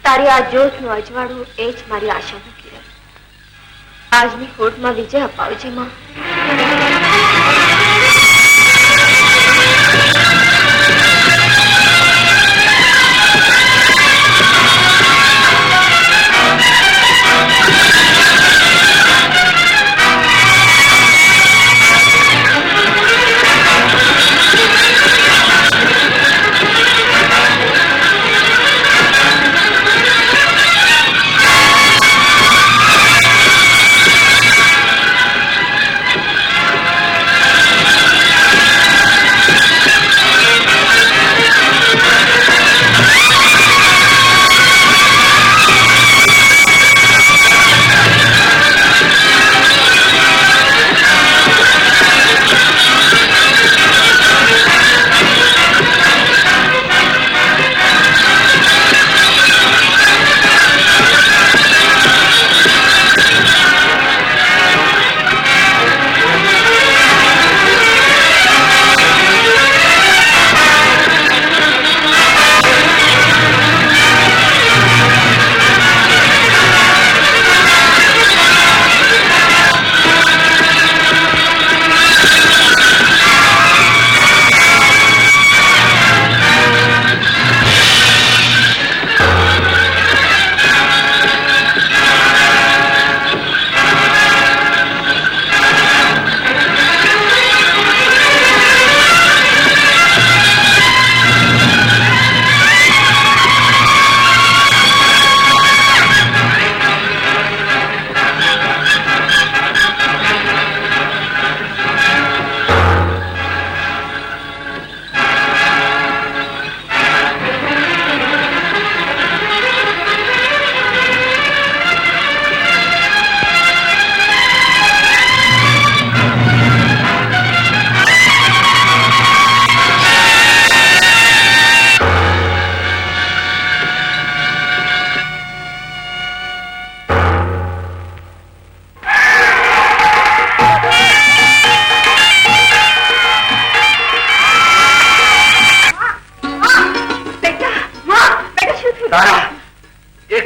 તારી આ જોશનું અજવાળું એ જ મારી આશાનું કિરણ. આજની હોડમાં વિજય અપાવજે માં.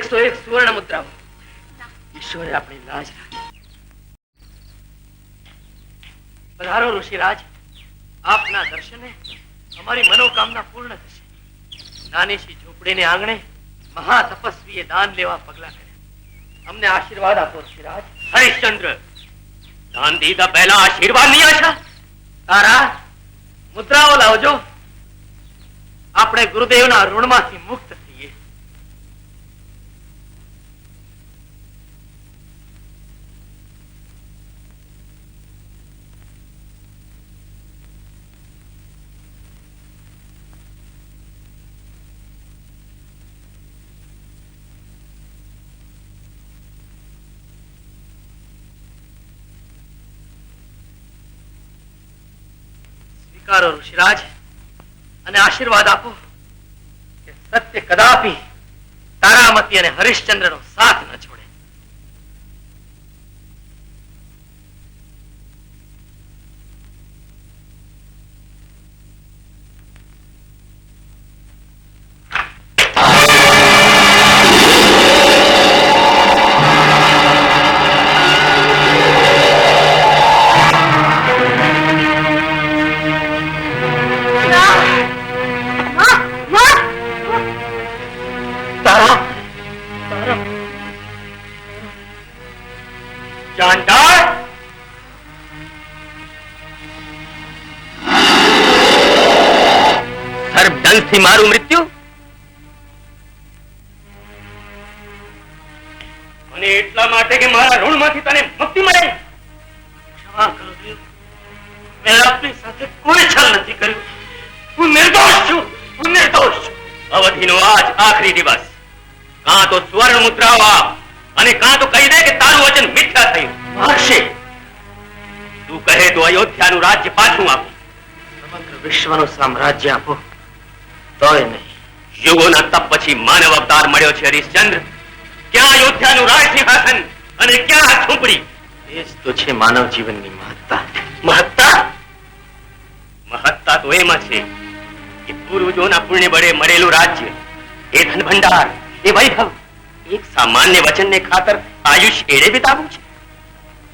101 સુવર્ણ મુદ્રાઓ. ઈશ્વરે આપણી લાજ રાખી. પધારો ઋષિરાજ, આપના દર્શને અમારી મનોકામના પૂર્ણ થશે. નાનીશી ઝૂંપડીને આંગણે મહા તપસ્વીએ દાન લેવા પગલા કર્યા. અમને આશીર્વાદ આપો ઋષિરાજ. હરિશ્ચંદ્ર, દાન દીધા પહેલા આશીર્વાદ ની આશા. તારા મુદ્રાઓ લાવજો. આપણે ગુરુદેવના ઋણમાંથી મુક્ત થઈએ. સ્વીકારો ઋષિરાજ અને આશીર્વાદ આપો કે સત્ય કદાપી તારામતી અને હરિશ્ચંદ્રનો સાથ ન છોડે. जानदार, સર્પદંશથી મારું મૃત્યુ? અને એટલા માટે કે મારા ઋણમાંથી તને મુક્તિ મળે? ક્ષમા કરો દેવ, મેં આપની સાથે કોઈ છલ નથી કર્યું. હું નિર્દોષ છું, હું નિર્દોષ છું. અવધિનો આજ આખરી દિવસ. કાં તો સ્વર્ણ મુદ્રાઓ આપ અને કાં તો કહી દે કે તારું વચન મિથ્યા થયું. મહર્ષિ, તું કહે તો અયોધ્યાનું રાજ્ય પાછું આપું. સમગ્ર વિશ્વનું સામ્રાજ્ય આપો તોય નહીં. યુગોના તપ પછી માનવ અવતાર મળ્યો છે હરિશ્ચંદ્ર. ક્યાં અયોધ્યાનું રાજ સિંહાસન અને ક્યાં આ ઝૂંપડી? એ જ તો છે માનવ જીવનની મહત્તા. મહત્તા? મહત્તા તો એમાં છે કે પૂર્વજોના પુણ્ય બળે મળેલું રાજ્ય, એ ધન ભંડાર, એ વૈભવ એક સામાન્ય વચનને ખાતર આયુષ્ય એડે વિતાવવું છે.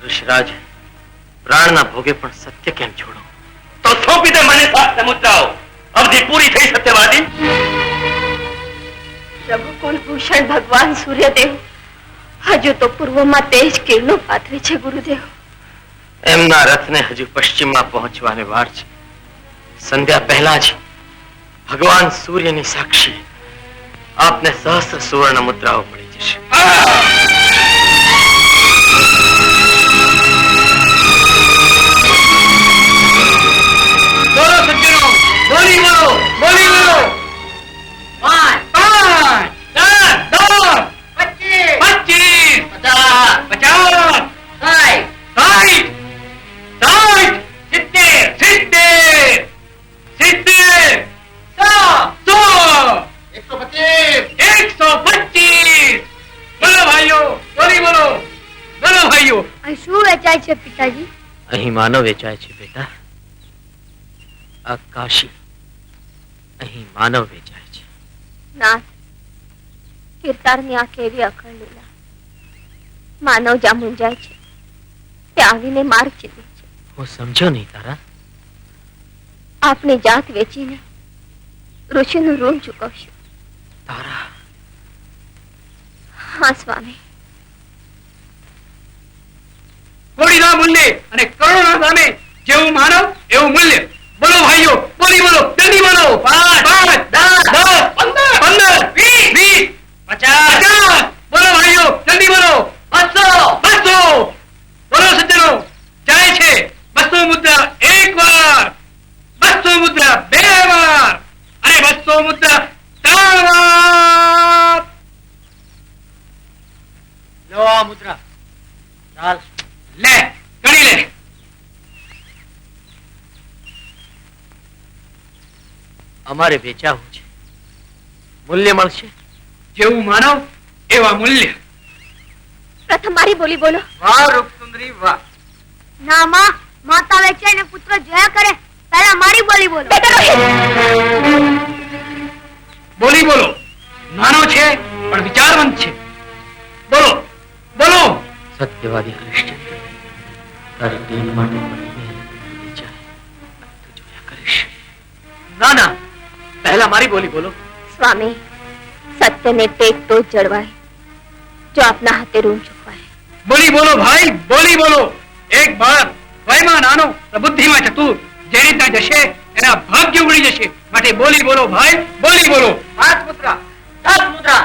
ઋષિરાજ, પ્રાણના ભોગે પણ સત્ય કેમ છોડો? તો સોંપી દે મને શાસ્ત્ર મુદ્રાઓ. અવધિ પૂરી થઈ સત્યવાદી. પ્રભુ કુલભૂષણ ભગવાન સૂર્યદેવ હજુ તો પૂર્વમાં તેજ કિરણો પાથરે છે. ગુરુદેવ, એમના રથને હજુ પશ્ચિમમાં પહોંચવાને વાર છે. સંધ્યા પહેલા જ ભગવાન સૂર્યની સાક્ષી આપને સહસ્ર સુવર્ણ મુદ્રાઓ મળી જશે. બોલો સજ્જનો, બોલી બોલો, બોલી બોલો. 5 10 25 50 60 શું વેચાય છે પિતાજી? અહીં માનવ વેચાય છે બેટા. આ કાશી, અહીં માનવ વેચાય છે. નાથ, કીર્તારની આ કેવી અખંડ લીલા. માનવ જ્યાં મૂંઝાય છે ત્યાં આવીને માર્ગ ચીધે છે. હું સમજો નહીં તારા. આપની જાત વેચીને ઋષિનું ઋણ ચૂકવશું. તારા હા સ્વામી. કોડીના મૂલ્ય અને કરોડના સામે જેવું માનવ એવું મૂલ્ય. બોલો ભાઈઓ, બોલી બોલો, જલ્દી બોલો. 5 10 15 20 50 બોલો ભાઈઓ, જલ્દી બોલો. 200 બોલો સજ્જનો. જાય છે 200 મુદ્રા એક વાર, 200 મુદ્રા બે વાર અને 200 મુદ્રા ત્રણ વાર. લો આ મુદ્રા. ચાલ લે, ગણી લે. અમારે વેચાવું છે, મૂલ્ય મળશે. જેવું માનવ એવા મૂલ્ય. પ્રથમ મારી બોલી બોલો. વાહ રૂપસુંદરી વાહ. ના માં, માતા વેચે ને પુત્ર જોયા કરે. પહેલા મારી બોલી બોલો. બોલી બોલો. નાનો છે પણ વિચારવંત છે. સત્યવાદી હરિશ્ચંદ્ર તારી ટેવ માટે મને ભૂલી જાય તો જોયા કરીશ. ના ના, પહેલા મારી બોલી બોલો. સ્વામી, સત્યને ટેક તો જ જળવાય જો આપના હાથે ઋણ ચૂકવાય. બોલી બોલો ભાઈ, બોલી બોલો. એક બાળક વયમાં નાનો, બુદ્ધિમાં ચતુર, જે રીતના જશે એના ભાગ્ય ઉડી જશે. માટે બોલી બોલો ભાઈ, બોલી બોલો. 5 મુદ્રા, 10 મુદ્રા,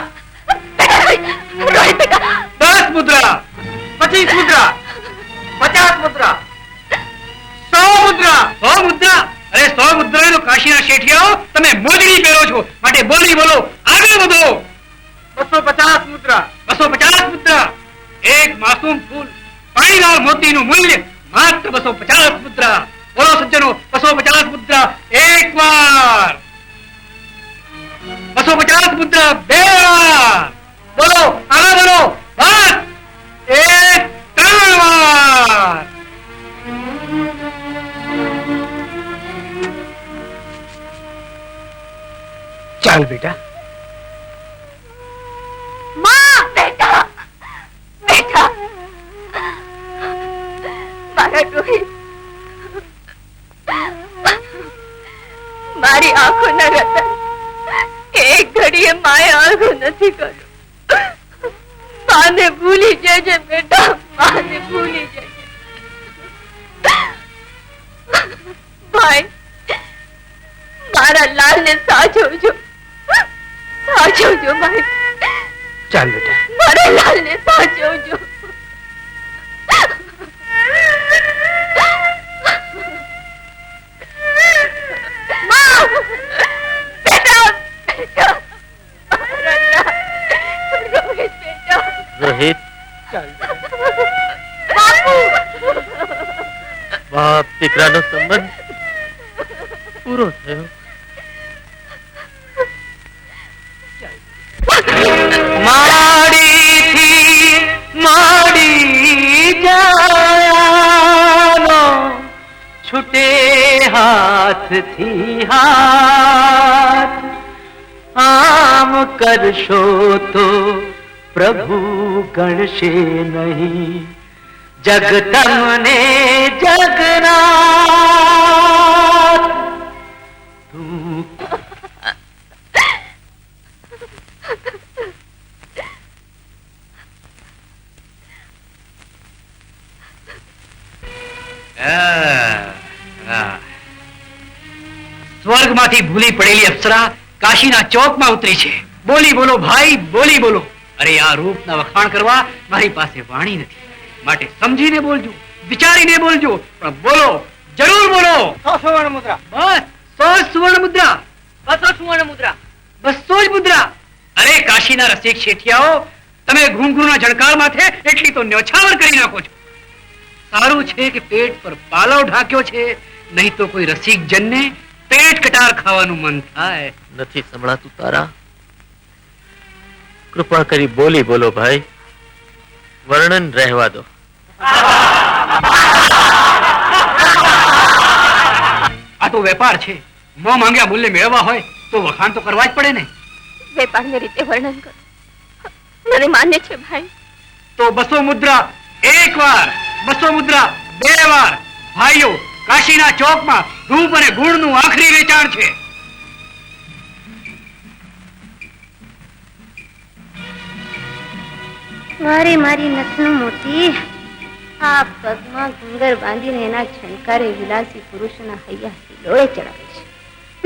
રોહિત બેટા, 10 મુદ્રા, 25 મુદ્રા, 50 મુદ્રા, 100 મુદ્રા, 100 મુદ્રા. અરે 100 મુદ્રા તો કાશીના શેઠિયાઓ તમે મોજડી પહેરો છો. માટે બોલી બોલો, આગળ વધો. 250 મુદ્રા, 250 મુદ્રા. એક માસૂમ ફૂલ પાણીલાલ મોતીનું મૂલ્ય માત્ર 250 મુદ્રા. બોલો સજ્જનો, 250 મુદ્રા એક વાર, 250 મુદ્રા બે વાર. બોલો, આગળ બોલો. બસ, એક 3 વાર. ચાલ બેટા. માં, બેટા, બેટા, મારા રોહિત, મારી આંખોના રતન, એક ઘડીએ માએ આંખો નથી કર્યું. માને ભૂલી જજે બેટા, માને ભૂલી જજે. ભાઈ, મારા લાલને સાચવજો, સાચવજો ભાઈ. ચાલ બેટા. મારા લાલને સાચવજો. માં! બેટા! બેટા! મારા લાલ! રોહિત બેટા! રોહિત, બાપુ! બાપ દીકરાનો સંબંધ પૂરો થયો. માડીથી માડી જાયાનો છૂટે હાથથી હાથ. આમ કરશો તો પ્રભુ ગણશે નહીં, જગ તમને જગન્નાથ. તું સ્વર્ગમાંથી ભૂલી પડેલી અપ્સરા કાશીના ચોકમાં ઉતરી છે. બોલી બોલો ભાઈ, બોલી બોલો. અરે આ રૂપના વખાણ કરવા મારી પાસે વાણી નથી. માટે સમજીને બોલજો, વિચારીને બોલજો, પણ બોલો, જરૂર બોલો. 100 સુવર્ણ મુદ્રા. બસ 100 સુવર્ણ મુદ્રા. 200 સુવર્ણ મુદ્રા. 200 જ મુદ્રા. અરે કાશીના રસિક શેઠિયાઓ, તમે ઘૂંઘરૂના જણકાર માથે એટલી તો ન્યોછાવર કરી નાખો છો. સારું છે કે પેટ પર પાલવ ઢાંક્યો છે, નહીં તો કોઈ રસિક જનને પેટ કટાર ખાવાનું મન થાય. નથી સંભળાતું તારા? કૃપા કરી બોલી બોલો ભાઈ, વર્ણન રહેવા દો. આ તો વેપાર છે. મોં માંગ્યા મૂલ્ય મેળવવા હોય તો વખાણ તો કરવા જ પડે ને. વેપારની રીતે વર્ણન કરો, મને માન્ય છે ભાઈ. તો 200 મુદ્રા એક વાર, 200 મુદ્રા બે વાર. ભાઈઓ, કાશીના ચોકમાં રૂપ અને ગુણનું આખરી વેચાણ છે. મારી મારી નથનું મોતી, આ પગમાં ઘૂંઘર બાંધીને એના છંકારે વિલાસી પુરુષના હૈયા હિલોળે ચડાવે છે.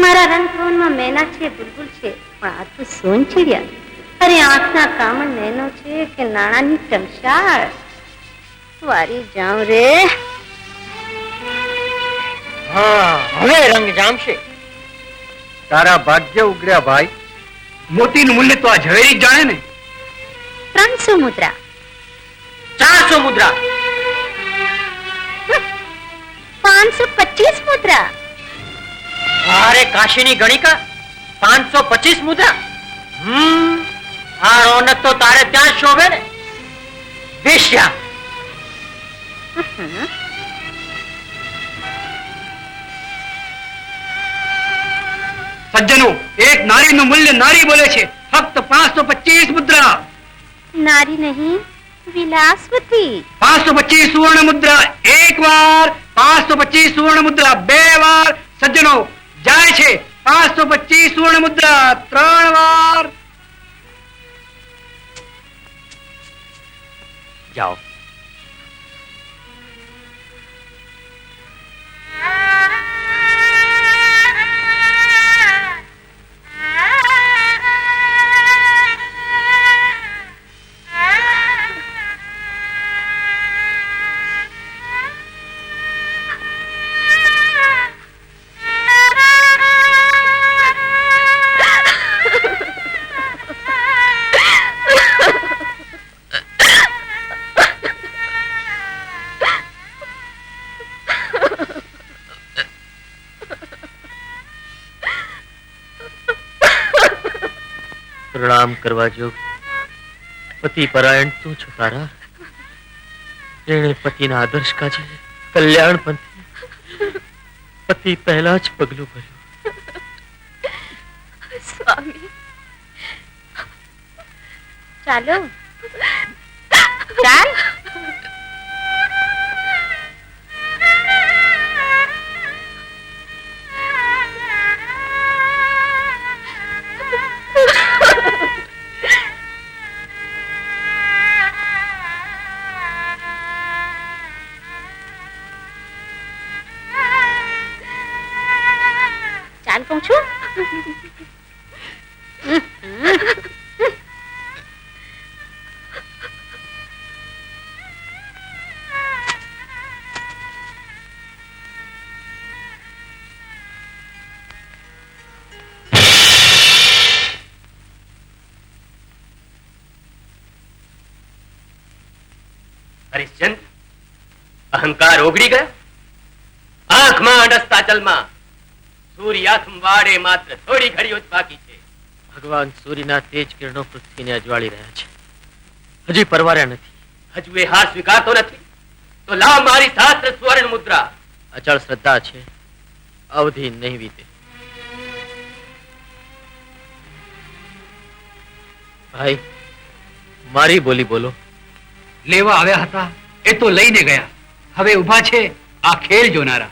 મારા રંગભવનમાં મેના છે, બુલબુલ છે, પણ આ તો સોનચિડિયા. અરે આંખના કામણ નૈનો છે કે નાણાની ટંકશાળ. વારી જાઉં રે. હવે રંગ જામશે. તારા ભાગ્ય ઉગર્યા ભાઈ. મોતીનું મૂલ્ય તો આ ઝવેરી જ જાણે ને. 300 મુદ્રા. 400 મુદ્રા. 525 મુદ્રા. અરે કાશીની ગણિકા, 525 મુદ્રા. આ રોનક તો તારે ત્યાં જ શોભે ને. વેશ્યા. સજ્જનો, એક નારીનું મૂલ્ય નારી બોલે છે ફક્ત 525 મુદ્રા. નારી નહીં, વિલાસવતી 525 સુવર્ણ મુદ્રા એક વાર, 525 સુવર્ણ મુદ્રા બે વાર. સજ્જનો જાય છે 525 સુવર્ણ મુદ્રા ત્રણ વાર. જાઓ. પ્રણામ કરવા જો પતિ પરાયણ તું છો તારા, જેણે પતિના આદર્શ કાજે કલ્યાણ પંથી પતિ પહેલા જ પગલું ભર્યું. સ્વામી ચાલો ચાલ. ચાલ કહું છું. હરિશ્ચંદ્ર, અહંકાર ઓગળી ગયો. આંખમાં અડસતા જલમાં સૂર્યાથમ વાડે માત્ર થોડી ઘડીઓ જ બાકી છે. ભગવાન સૂર્યના તેજ કિરણો પૃથ્વીને અજવાળી રહ્યા છે. હજી પરવાર્યા નથી. હજુ એ હાર સ્વીકારતો નથી તો લાવ મારી શાસ્ત્ર સુવર્ણ મુદ્રા. અચળ શ્રદ્ધા છે, અવધિ નહીં વીતે. ભાઈ, મારી બોલી બોલો. લેવા આવ્યા હતા એ તો લઈને ગયા, હવે ઊભા છે આ ખેલ જોનારા.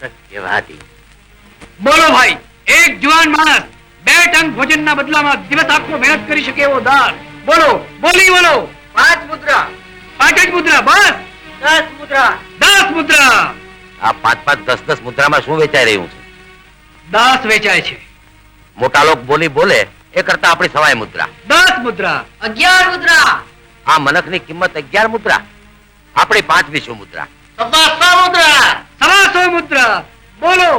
સત્યવાદી. બોલો ભાઈ, એક જુવાન માણસ 2 ટન ભોજનના બદલામાં દિવસ આખો મહેનત કરી શકે એવો દાર. બોલો, બોલી બોલો. 5 મુદ્રા. 5 જ મુદ્રા બસ. 10 મુદ્રા. 10 મુદ્રા. આ 5-5, 10-10 મુદ્રામાં શું વેચાઈ રહ્યું છે? 10 વેચાય છે. મોટા લોક બોલી બોલે એ કરતા આપણી સવાય મુદ્રા. 10 મુદ્રા. 11 મુદ્રા. આ મનખની કિંમત 11 મુદ્રા, આપણી 5 વિશ્વ મુદ્રા. 100 મુદ્રા. 100 મુદ્રા. બોલો,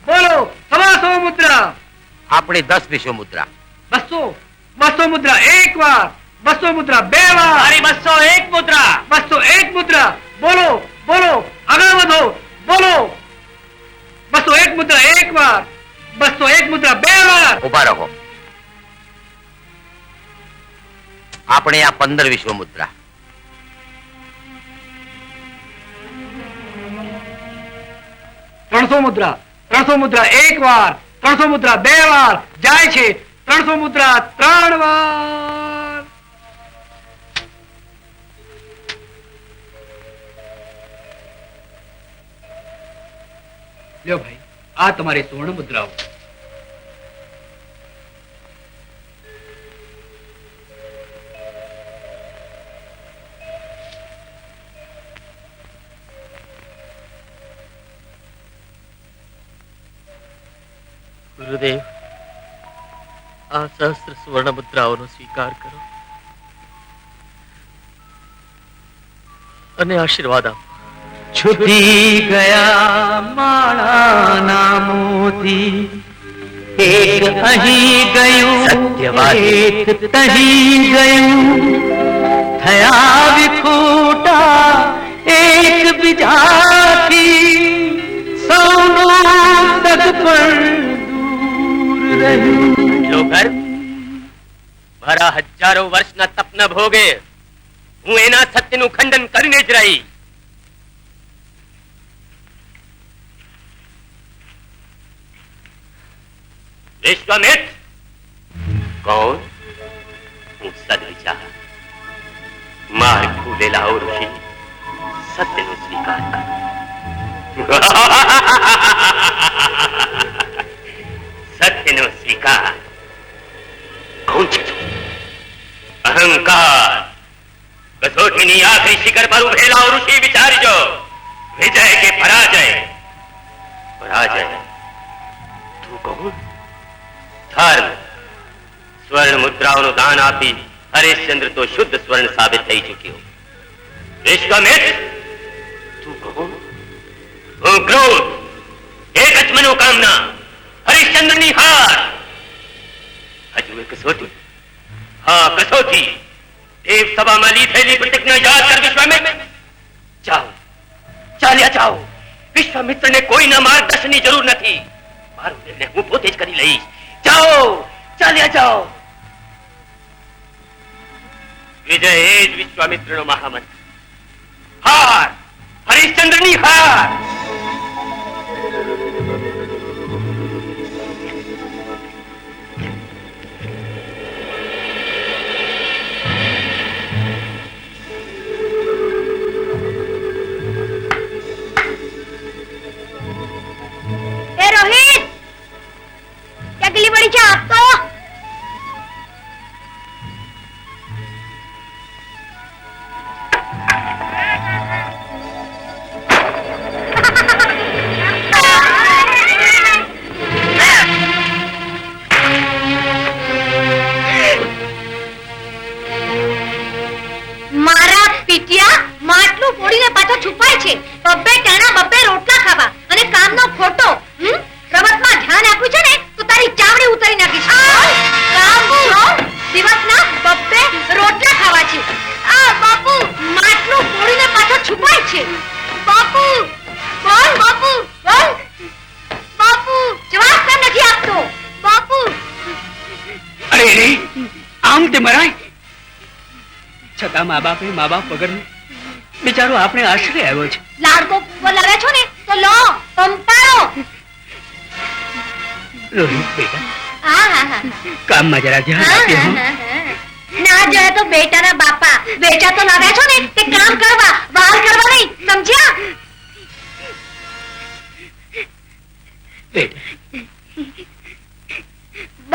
બોલો. 100 મુદ્રા. આપણી 10 વિશ્વ મુદ્રા. 200 મુદ્રા એક વાર, 200 મુદ્રા બે વાર. મારી 201 મુદ્રા. 201 મુદ્રા. બોલો, બોલો. આગળ વધો. બોલો. 201 મુદ્રા એક વાર, 201 મુદ્રા બે વાર. ઉભા રહો. આપણે આ 15 વિશ્વ મુદ્રા. 300 મુદ્રા. 300 મુદ્રા એક વાર, 300 મુદ્રા બે વાર. જાય છે 300 મુદ્રા 3 વાર. લ્યો ભાઈ, આ તમારી સુવર્ણ મુદ્રાઓ. ગુરુદેવ, આ સહસ્ત્ર સુવર્ણ મુદ્રાઓનો સ્વીકાર કરો અને આશીર્વાદ આપો. છૂટી ગયા માળાના મોતી, એક અહીં ગયું, સત્યવાદી. એક તહીં ગયું, થયા વિખૂટા એક બીજાથી, સૌનું તગપણ દૂર રહ્યું. લો ઘર, મારા હજારો વર્ષના તપના ભોગે હું એના સત્યનું ખંડન કરીને જ રહી. વિશ્વામિત્ર. કોણ? હું સદવિચાર. ફેલાવો ઋષિ, સત્યનો સ્વીકાર કરો. સત્યનો સ્વીકાર. કોણ છે તું? અહંકાર. કસોટીની આખરી શિખર પર ઉભેલા ઋષિ, વિચારજો, વિજય કે પરાજય? પરાજય. તું કોણ? ધર્મ. સ્વર્ણ મુદ્રાઓનું દાન આપી હરિશ્ચંદ્ર તો શુદ્ધ સ્વર્ણ સાબિત થઈ ચૂક્યો. વિશ્વામિત્ર, તું કોણ? હું ક્રોધ, એક જ મનોકામના, હરિશ્ચંદ્રની હાર. હજુ એક કસોટી. હા, કસોટી. દેવ સભામાં લીધેલી પ્રતિજ્ઞા યાદ કર વિશ્વામિત્ર. જાઓ, ચાલ્યા જાઓ. વિશ્વામિત્રને કોઈના માર્ગદર્શનની જરૂર નથી. મારો નિર્ણય હું પોતે જ કરી લઈશ. જાઓ, ચાલ્યા જાઓ. વિજય એ જ વિશ્વામિત્રનો મહામંત્ર. હાર, હરિશ્ચંદ્રની હાર. એ રોહિત, ક્યાં ગલી પડી છે? આપ તો મારા પીટિયા માટલું ફોડીને પાછો છુપાય છે. બબ્બે ટાણા, બબ્બે રોટલા ખાવા અને કામનો ખોટો. રમતમાં ધ્યાન આપ્યું છે ને તો તારી ચામડી ઉતારી નાખીશ. કામ છો, દિવસના બબ્બે રોટલા ખાવા છે. આ બાપુ માટલું ફોડીને પાછો છુપાય છે. બાપુ બોલ, બાપુ બોલ. બાપુ જવાબ કેમ નથી આપતો? બાપુ. અરે રે, આમ તે મરાય. છતાં મા બાપ વગરનું બિચારો આપણે આશરે આવ્યો છે. લાડકો પૂરો લાવ્યા છો ને તો લો, પંપાળો. રોહિત બેટા, હા હા હા કામમાં જરા ધ્યાન આપીએ. હો. ના જાય તો બેટાના બાપા. બેટા તો લાવ્યા છો ને તે કામ કરવા, વાલ કરવા નહીં, સમજ્યા? બેટા,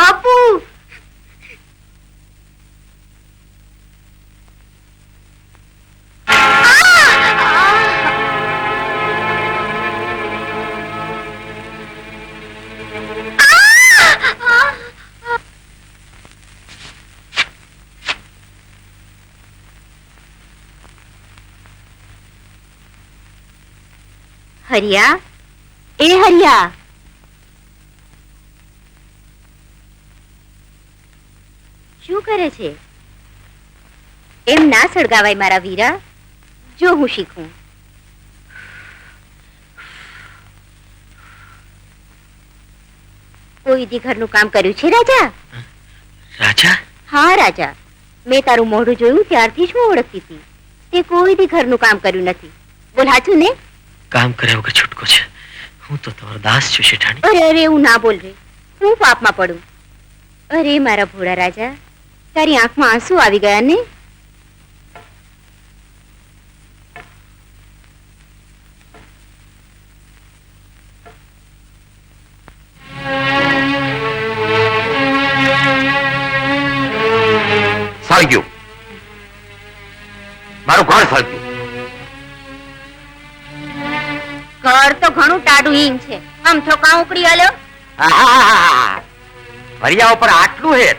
બાપુ હરિયા, એ હરિયા, શું કરે છે? એમ ના સળગાવાય મારા વીરા. જો હું શીખું. કોઈ દી ઘરનું કામ કર્યું છે રાજા? રાજા? હા રાજા, મેં તારું મોઢું જોયું ત્યારથી જ હું ઓળખતી હતી. તે કોઈ દી ઘરનું કામ કર્યું નથી. બોલ, સાચું ને? કામ કર્યા વગર છૂટકો છે. હું તો તમારો દાસ છું શેઠાણી. અરે અરે, એવું ના બોલ રે, હું પાપમાં પડું. અરે મારા ભોળા રાજા, તારી આંખમાં આંસુ આવી ગયા ને? સળગ્યું, મારું ઘર સળગ્યું. ઘર તો ઘણું ટાઢું હિંગ છે. આમ થોકા ઉકળી હલ્યો. ભરિયા ઉપર આટલું હેત.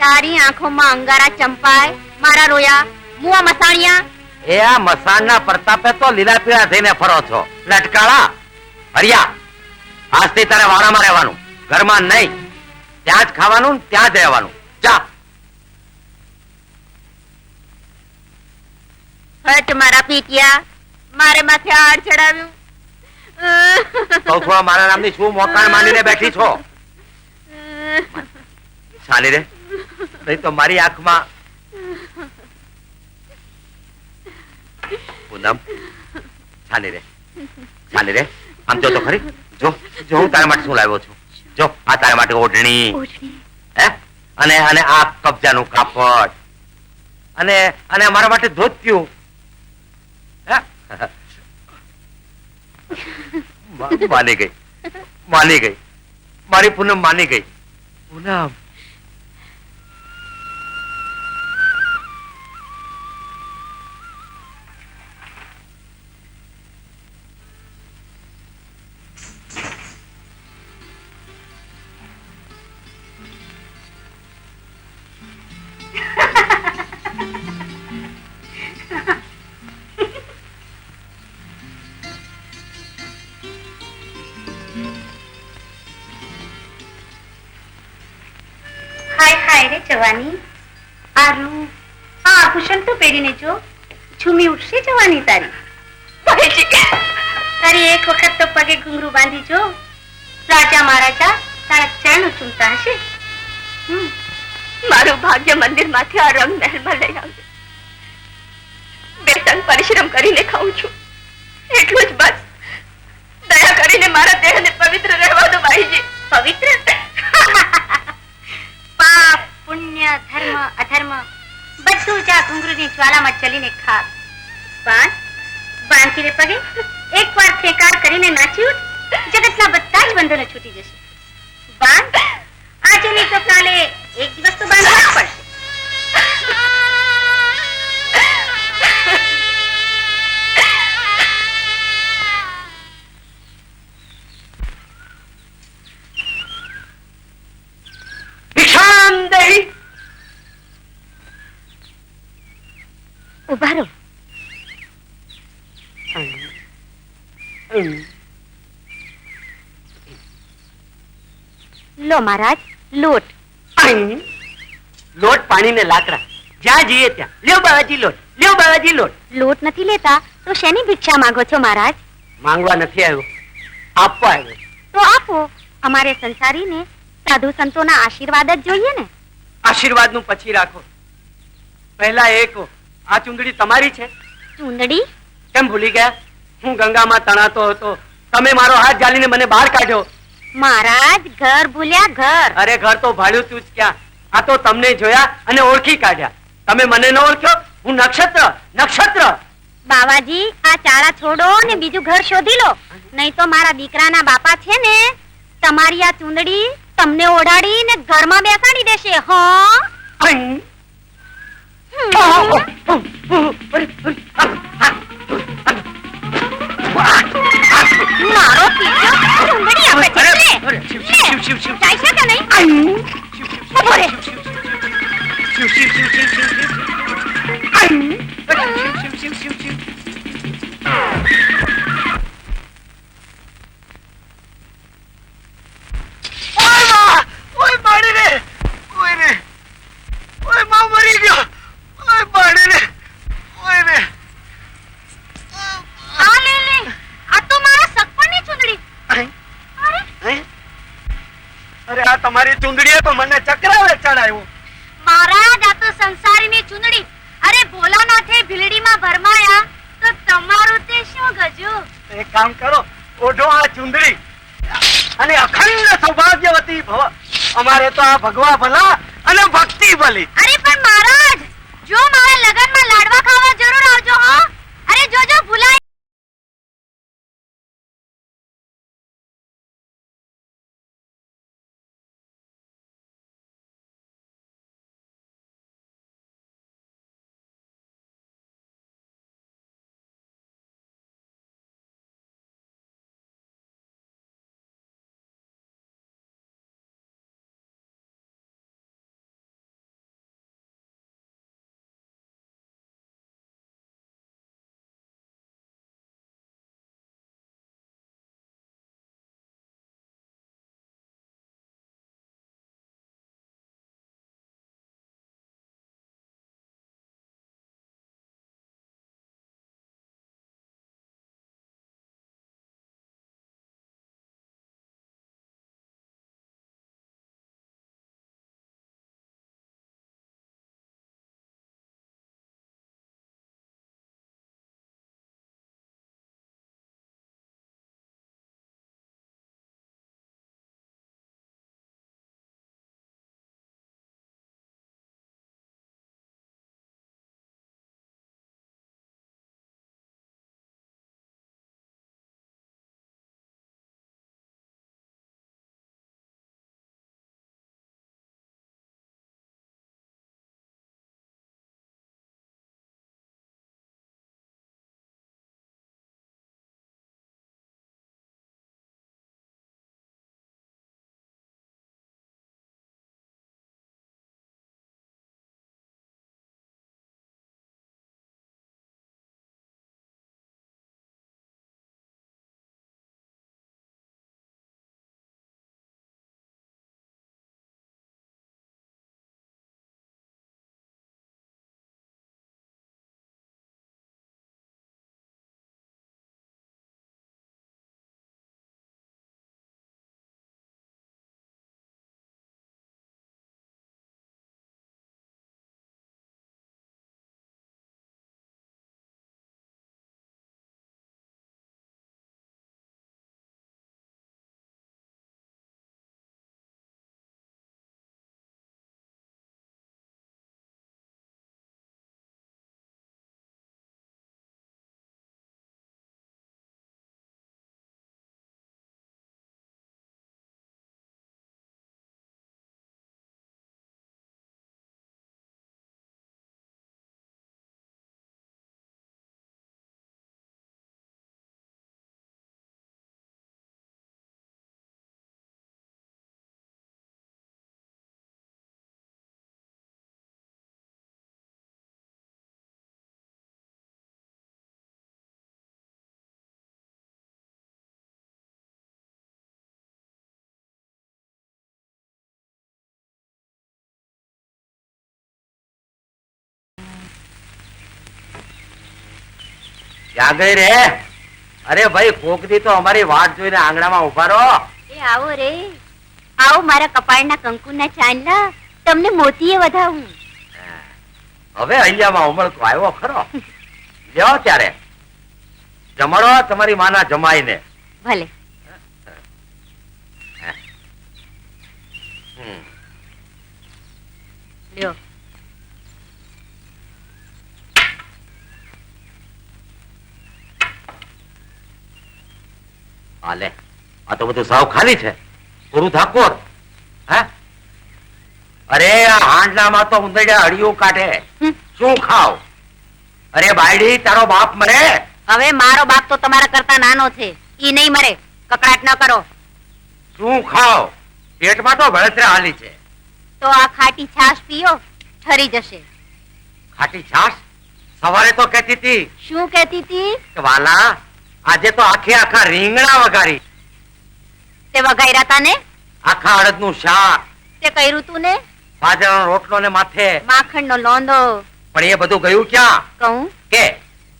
તારી આંખોમાં અંગારા ચંપાય, મારા રોયા, મુવા મસાણિયા. એ આ મસાણના પ્રતાપે તો લીલા પીળા થઈને ફરો છો લટકાળા. ભરિયા, આજથી તારે વાડામાં રહેવાનું, ઘરમાં નહીં. ત્યાં જ ખાવાનું, ત્યાં જ રહેવાનું. જા. હટ મારા પીટિયા, મારે માથે આડ ચડાવ્યું. તો મારા નામની શું મોકાણ માંડીને બેઠી છો? ચાલી રે, નહીં તો મારી આંખમાં. પૂનમ, ચાલી રે, ચાલી રે. આમ જો તો ખરી. જો જો હું તારા માટે શું લાવ્યો છું. જો આ તારા માટે ઓઢણી, હે, અને અને આ કબજાનું કાપડ, અને અને મારા માટે ધોતિયું. માની ગઈ, માની ગઈ, મારી પૂનમ માની ગઈ. પૂનમ, હાય હાય રે જવાની, આ રૂપ, આ આભૂષણ તો પહેરીને જો, ઝૂમી ઉઠશે જવાની તારી. તારી એક વખત તો પગે ઘૂંઘરું બાંધી જો, રાજા મહારાજા તારા ચરણ ચૂમતા હશે. મારું ભાગ્ય મંદિર માંથી આ રંગ મહેલમાં લઈ આવજે. બે ટન પરિશ્રમ કરીને ખાઉં છું, એટલું જ બસ. દયા કરીને મારા દેહને પવિત્ર રહેવા દો બાઈજી. પવિત્ર? પાપ, પુણ્ય, ધર્મ, અધર્મ બધું જ આ ઘૂંઘરૂની જ્વાલામાં ચલીને ખાક. બાંધી રે પગે, એકવાર ઠેકાર કરીને નાચી ઉઠ, જગતના બધા જ બંધનો છૂટી જશે. બાંધ, આજે નહીં તો કાલે એક દિવસ તો બાંધવા જ પડશે. ઉભા રહો. લો મહારાજ, લોટ. લોટ, પાણી ને લાકડા, જ્યાં જઈએ ત્યાં લ્યો બાવાજી લોટ, લ્યો બાવાજી લોટ. લોટ નથી લેતા તો શેની ભિક્ષા માંગો છો મહારાજ? માંગવા નથી આવ્યો, આપવા આવ્યો. તો આપો. અમારે સંસારીને સાધુ સંતોના આશીર્વાદ જ જોઈએ ને. આશીર્વાદ નું પછી રાખો, પહેલા એ કહો, આ ચુંદડી તમારી છે? ચૂંદડી? કેમ ભૂલી ગયા? હું ગંગામાં તણાતો હતો, તમે મારો હાથ જાલીને મને બહાર કાઢ્યો. મહારાજ, ઘર ભૂલ્યા ઘર. અરે ઘર તો ભાડ્યું તું જ ક્યાં, આ તો તમને જોયા અને ઓળખી કાઢ્યા. તમે મને ન ઓળખ્યો? હું નક્ષત્ર, નક્ષત્ર. બાવાજી, આ ચાળા છોડો ને બીજું ઘર શોધી લો, નહીં તો મારા દીકરાના બાપા છે ને તમારી આ ચૂંદડી તમને ઓઢાડી ને ઘરમાં બેસાડી દેશે. હા, મારો પીછો ચૂંદડી આપે છે. જાય છે કે નહીં? ઉભો રહે. આ લે લે, આ તો મારા સગપણની ચૂંદડી. અરે આ તમારી ચૂંદડીએ તો મને ચક્રાવે ચડાવ્યો. મહારાજ, આ તો સંસારીની ચૂંદડી. અરે ભોલાનાથે ભીલડીમાં ભરમાયા તો તમારું તે શું ગજુ? એક કામ કરો, ઓઢો આ ચૂંદડી અને અખંડ સૌભાગ્યવતી ભવ. અમારે તો આ ભગવા ભલા અને ભક્તિ ભલી. અરે પણ મહારાજ, જો મારા લગનમાં લાડવા ખાવા જરૂર આવજો. હો, અરે જોજો ભૂલાય ક્યાં ગઈ રે? અરે ભાઈ કોક દી તો અમારી વાટ જોઈને આંગણામાં ઉભા રહો. એ આવો રે, આવો મારા કપાળના કંકુના ચાંદલા, તમને મોતીએ વધાવું. હવે અહીંયામાં ઉમળકો આવ્યો ખરો. લ્યો ત્યારે જમાડો તમારી માના જમાઈને. ભલે. લ્યો. હાલે, આ તો બધું સાવ ખાલી છે. પૂરું થાકોર. હે? અરે આ હાંડલામાં તો ઉંદરડા હળિયું કાઢે. શું ખાવ? અરે બાયડી, તારો બાપ મરે? હવે મારો બાપ તો તમારા કરતા નાનો છે, ઈ નહીં મરે. કકડાટ ન કરો. શું ખાવ? પેટમાં તો ભળતરા હાલી છે. તો આ ખાટી છાશ પીઓ, ઠરી જશે. ખાટી છાશ? સવારે તો કહેતી હતી શું કહેતી હતી? કે વાલા આજે તો આખે આખા રીંગણા વઘારી. તે વઘાર્યા તા ને? આખા અડદનું શાક, તે કર્યું તું ને? બાજરાનો રોટલો ને માથે માખણનો લોંદો. પણ એ બધું ગયું ક્યાં? કહું કે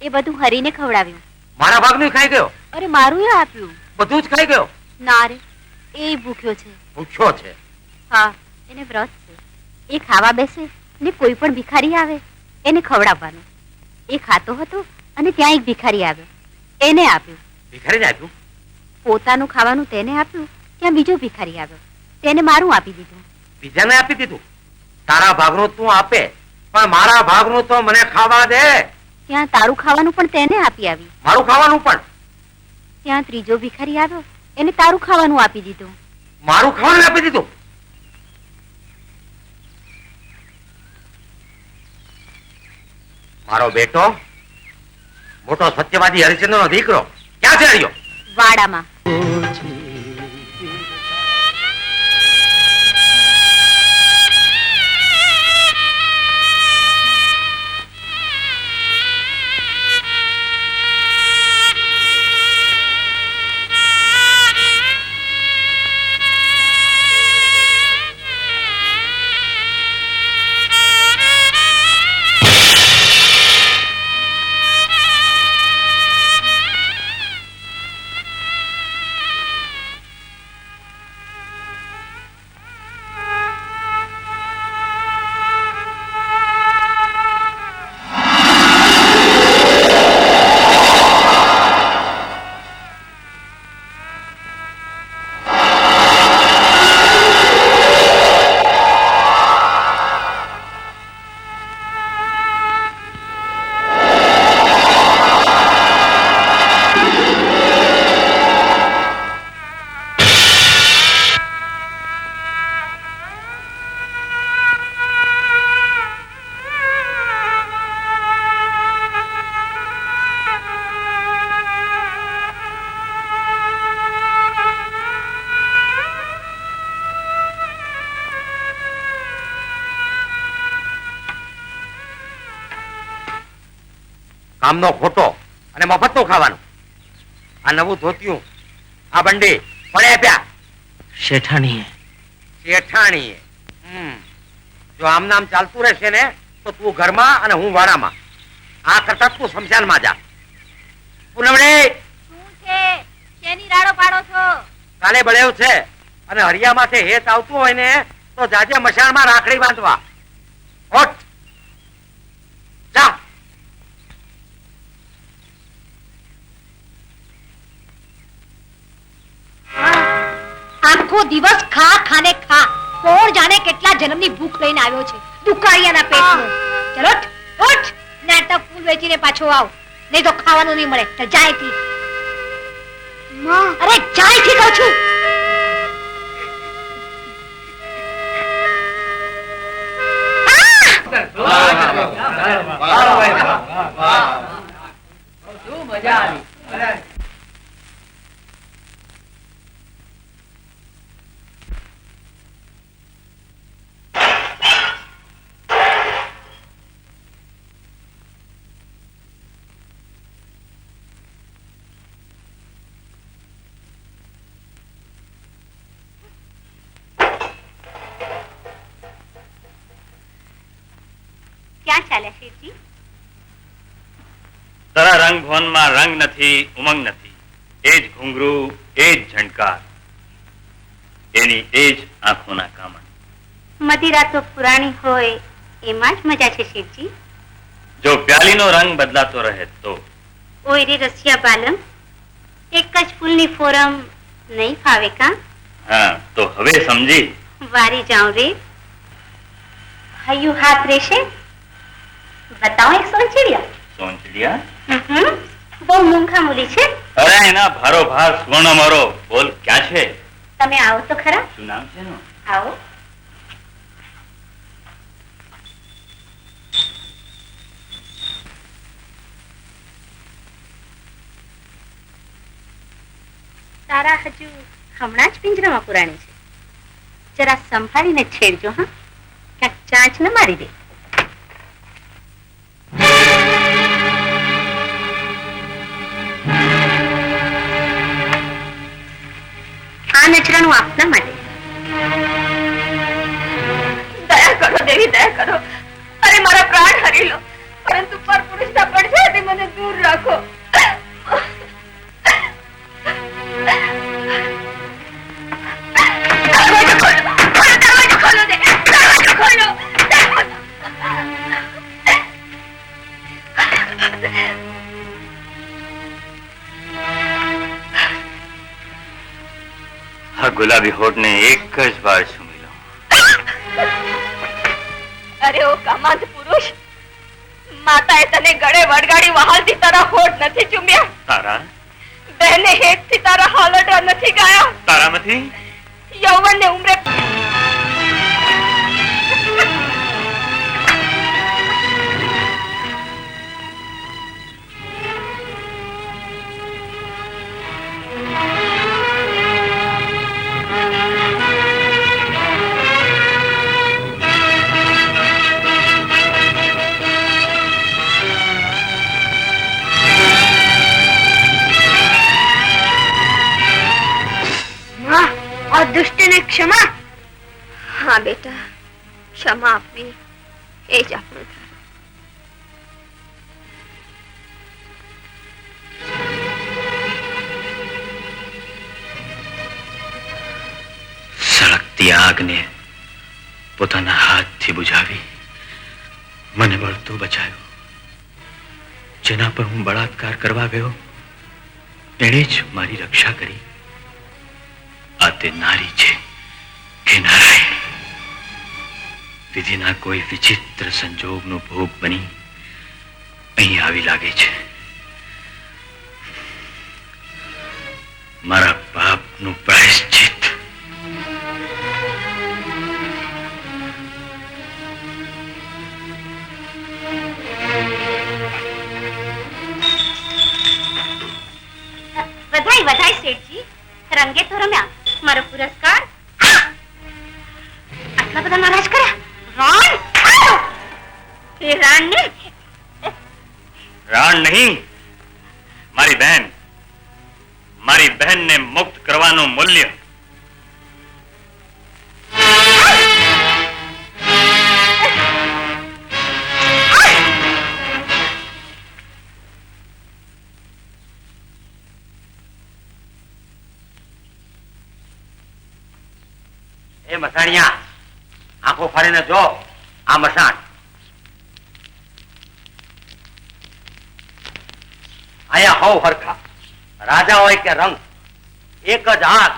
એ બધું હરીને ખવડાવ્યું. મારા ભાગનું ખાઈ ગયો? અરે મારું એ આપ્યું. બધું જ ખાઈ ગયો? ના રે, એ ભૂખ્યો છે. પૂછ્યો છે? હા, એને વ્રત છે. એ ખાવા બેસે ને કોઈ પણ ભિખારી આવે એને ખવડાવવાનું. એ ખાતો હતો અને ત્યાં એક ભિખારી આવ્યો, એને આપ્યું. ભિખારીને આપ્યું? પોતાનું ખાવાનું તેને આપ્યું, ત્યાં બીજો ભિખારી આવ્યો, તેને મારું આપી દીધું. બીજાને આપી દીધું? તારા ભાગનું તું આપે, પણ મારા ભાગનું તો મને ખાવા દે. ત્યાં તારું ખાવાનું પણ તેને આપી આવી. મારું ખાવાનું પણ? ત્યાં ત્રીજો ભિખારી આવ્યો, એને તારું ખાવાનું આપી દીધું. મારું ખાવાનું આપી દીધું? મારો બેટો મોટો સત્યવાદી હરિચંદ્ર નો દીકરો ક્યાં છે રહ્યો? વાડામાં. કામનો ખોટો અને મફતનું ખાવાનું. આ નવું ધોતિયું, આ બંડી પડે આપ્યા શેઠાણીએ. શેઠાણીએ? જો આમ નામ ચાલતું રહેશે ને તો તું ઘરમાં અને હું વાડામાં. આ કરતા તું શમશાનમાં જા. પૂનમડી, શું છે? શેની રાડો પાડો છો? કાલે બળેવ છે અને હરિયામાંથી હેત આવતું હોય ને તો જાજે મશાળમાં રાખડી બાંધવા. હોટ જા. આખો દિવસ ખા ખાને ખા. કોણ જાણે કેટલા જન્મની ભૂખ લઈને આવ્યો છે દુકાળિયાના પેટનો. ચલો ઉઠ, નાટક ફૂલ વેચીને પાછો આવ, નહીં તો ખાવાનું નહીં મળે. તો જાય થી. અરે જાય થી કહું છું. મજા આવી. ક્યાં ચાલ્યા શેઠજી? તારા રંગ ભવનમાં રંગ નથી, ઉમંગ નથી. એ જ ઘૂંઘરું, એ જ ઝંકાર, એની એ જ આંખોના કામણ. મદિરા તો પુરાણી હોય એમાં જ મજા છે શેઠજી. જો પ્યાલીનો રંગ બદલાતો રહે તો. ઓય રે રસિયા બાલમ, એક જ ફૂલની ફોરમ નહીં ફાવે કા? હા, તો હવે સમજી. વારી જાઉં રે. હૈયું હાથ રહેશે. બતાવો એક સોનચિડિયા. સોનચિડિયા? બહુ મૂંખા મૂલી છે. અરે એના ભારો ભાર સુવર્ણ મારો. બોલ ક્યાં છે? તમે આવો તો ખરા. શું નામ છે એનું? આવો. તારા હજુ હમણાં જ પિંજરામાં પુરાણી છે. જરા સંભાળીને છેડજો હા, ક્યાંક ચાંચ ન મારી દે. આ નજરાણું આપના માટે. દયા કરો દેવી, દયા કરો. અરે મારા પ્રાણ હરી લો, પરંતુ પરપુરુષના પડછાયાથી મને દૂર રાખો. દરવાજો ખોલો દે, દરવાજો ખોલો. આ ગુલાબી હોઠને એક જ વાર ચૂમી લો. અરે ઓ કામાંત પુરુષ, માતાએ તને ગળે વળગાડી વહાલથી તારા હોઠ નથી ચૂમ્યા. તારા? બહેને હેતથી તારા હાલડા નથી ગાયા. તારામાંથી? યૌવન ને ઉમરે દુષ્ટને ક્ષમા. હા બેટા, ક્ષમા આપવી એ જ આપણું ધર્મ. સળગતી આગને પોતાના હાથથી બુઝાવી મને બળતો બચાવ્યો. જેના પર હું બળાત્કાર કરવા ગયો એણે જ મારી રક્ષા કરી. આ તે નારી છે હે નારાયણ. વિધિના કોઈ વિચિત્ર સંજોગનો ભોગ બની અહીં આવી લાગે છે. મારા પાપનું પ્રાયશ્ચિત. વધાઈ વધાઈ શેઠજી, રંગે તો રમ્યા. મારો પુરસ્કાર. આટલા બધા નારાજ કર્યા. રાણ એ રાણ ને રાણ નહીં, મારી બહેન. મારી બહેનને મુક્ત કરવાનું મૂલ્ય. એ મસાણિયા, આંખો ફાડીને જો આ મસાણ. અહીંયા હોવ હરખા, રાજા હોય કે રંગ, એક જ આંખ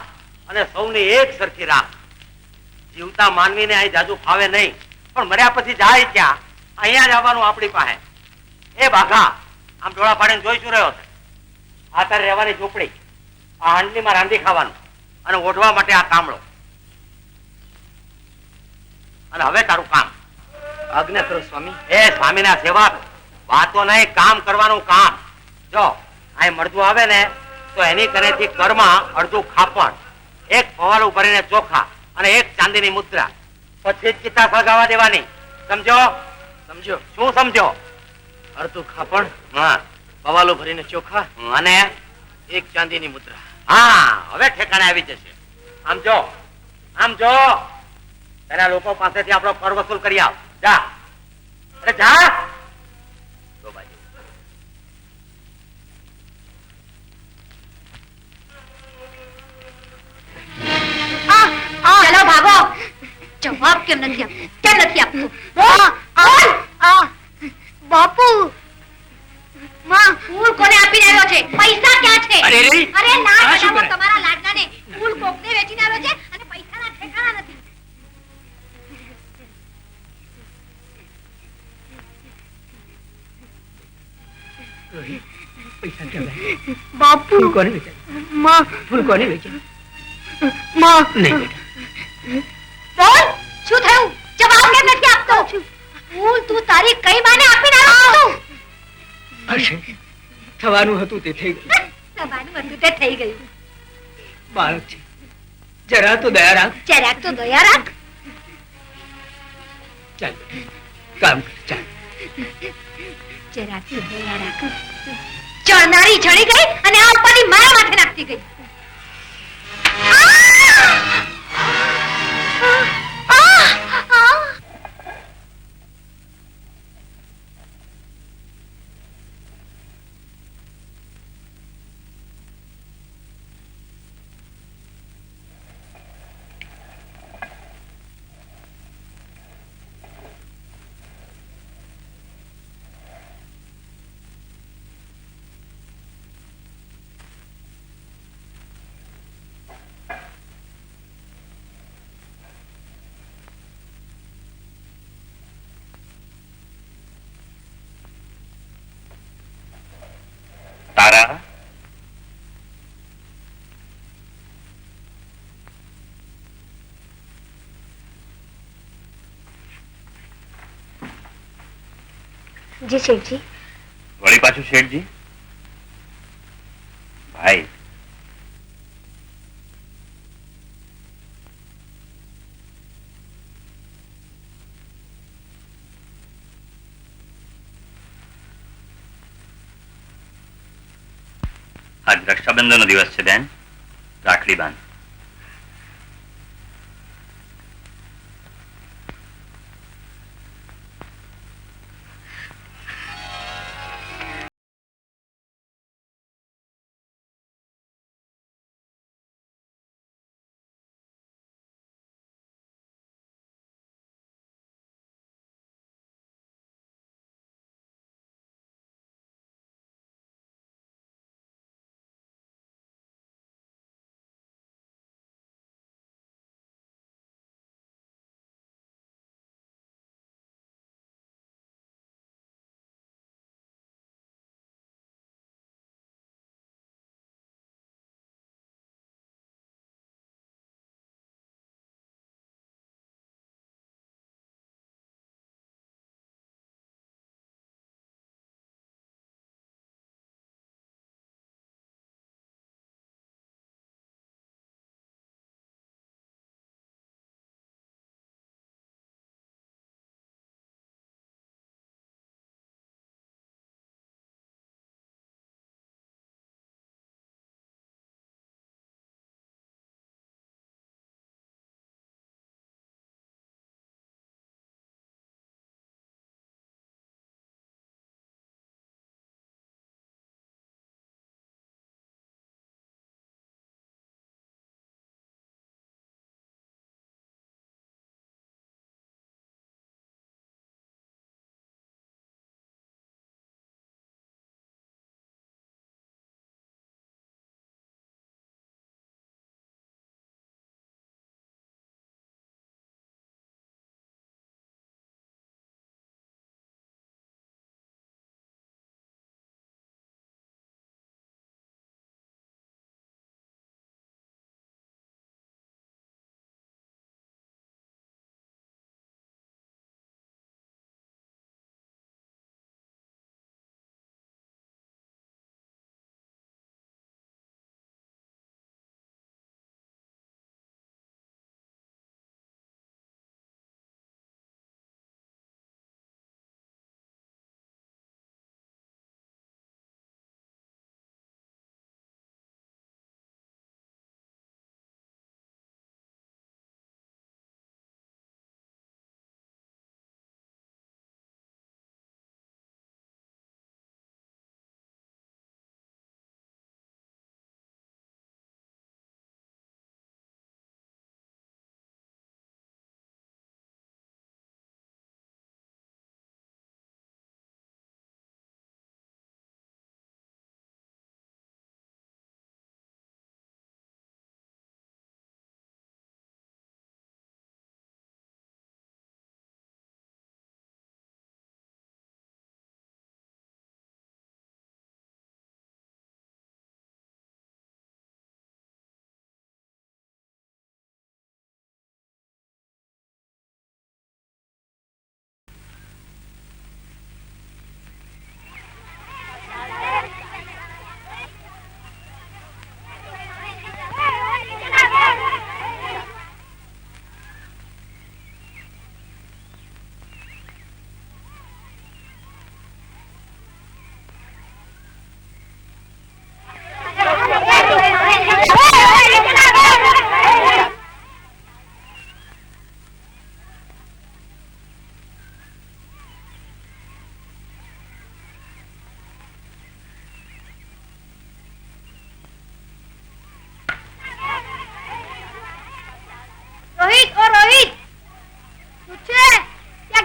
અને સૌની એક સરખી રાખ. જીવતા માનવીને અહીં જાજુ ફાવે નહીં, પણ મર્યા પછી જાય ક્યાં? અહીંયા જ આવવાનું આપણી પાસે. એ બાઘા, આમ ડોળા પાડીને જોઈ શું રહ્યો છે? આ તારે રહેવાની ઝૂંપડી, આ હાંડલીમાં રાંધી ખાવાનું અને ઓઢવા માટે આ કામળો. અને હવે તારું કામ. આજ્ઞા કરો સ્વામી. એ સ્વામીના સેવક, વાતો નહીં, કામ કરવાનું કામ. જો અહીં મળતું આવે ને તો એની કનેથી કરમાં અડધું ખાપણ, એક પવાલું ભરીને ચોખા અને એક ચાંદીની મુદ્રા, પછી જ ચિત્તા સળગાવવા દેવાની. સમજો? સમજો. શું સમજો? અડધું ખાપણ, હા, પવાલો ભરીને ચોખા અને એક ચાંદીની મુદ્રા. હા, હવે ઠેકાણે આવી જશે. આમ જો, આમ જો. પેલા લોકો પાસેથી આપણો કર વસૂલ કરી આવ. જા, અરે જા. તો બાજુ બાપુ માં ફૂલ કોને આપીને આવ્યો છે? પૈસા ક્યાં છે? અરે રે, અરે ના આ શું બનાવો કરે? તમારા લાડનાને. ફૂલ કોકને વેચીને આવ્યો છે અને પૈસાના ઠેકાણા નથી. પૈસા ક્યાં? બાપુ ફૂલ કોને વેચે? માં ફૂલ કોને વેચે? માં નહીં બેટા. બોલ શું થયું? જવાબ કેમ નથી આપતો? ફૂલ તું તારી કઈ બાને આપીને આવ્યો તું? હશે, થવાનું હતું તે થઈ ગયું. તમારું બધું તે થઈ ગયું. બાળક છે, જરા તો દયા રાખ. જરાક તો દયા રાખ. ચાલ કામ કર, ચાલ. જરાક તો દયા રાખ. ચણનારી ચડી ગઈ અને આ ઉપરની મારા માથે નાખતી ગઈ. તારા જી શેઠજી. વળી પાછું શેઠજી? ભાઈ, આજ રક્ષાબંધનનો દિવસ છે બેન. રાખડી બાંધ.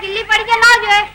ગિલ્લી પડી કે ના જોઈએ.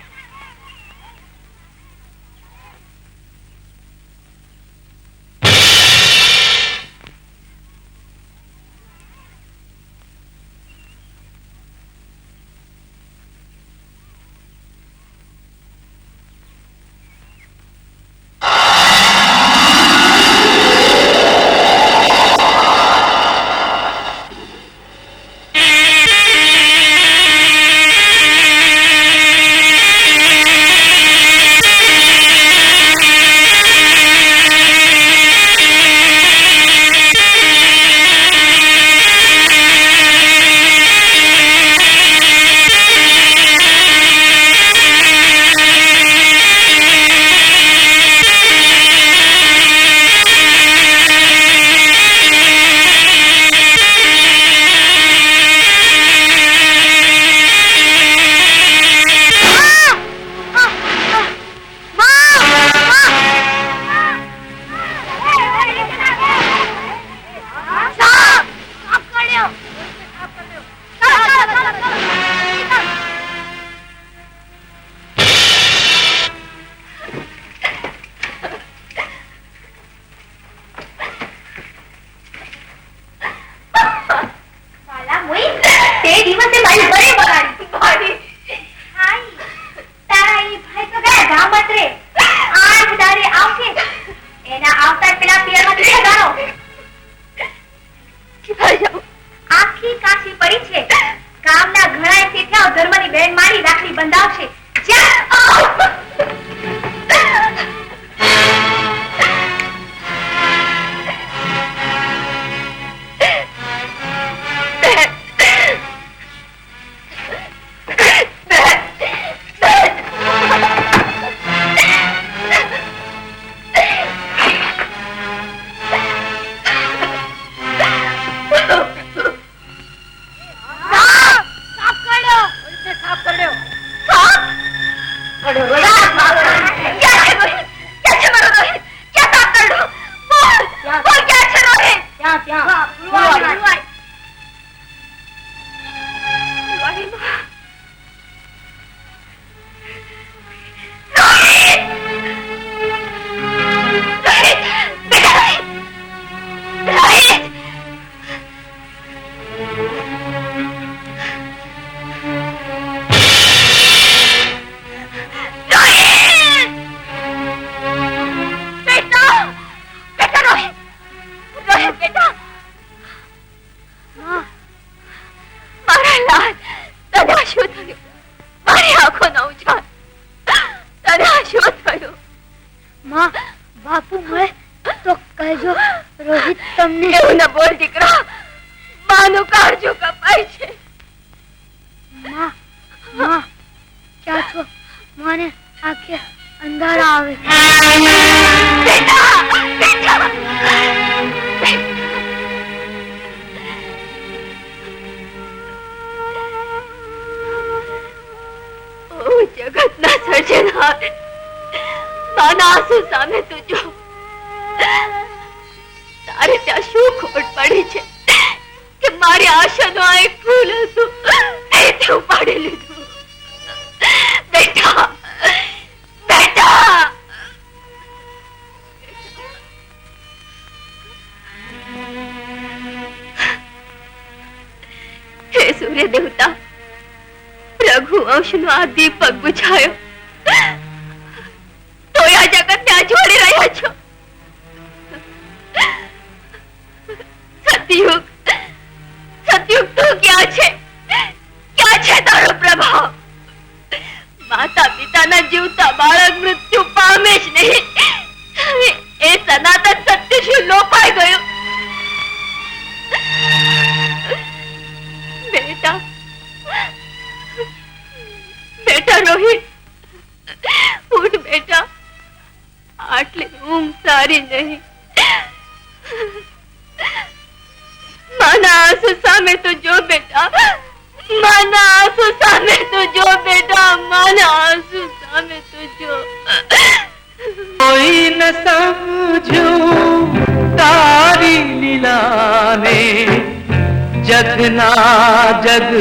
जग જગના જગ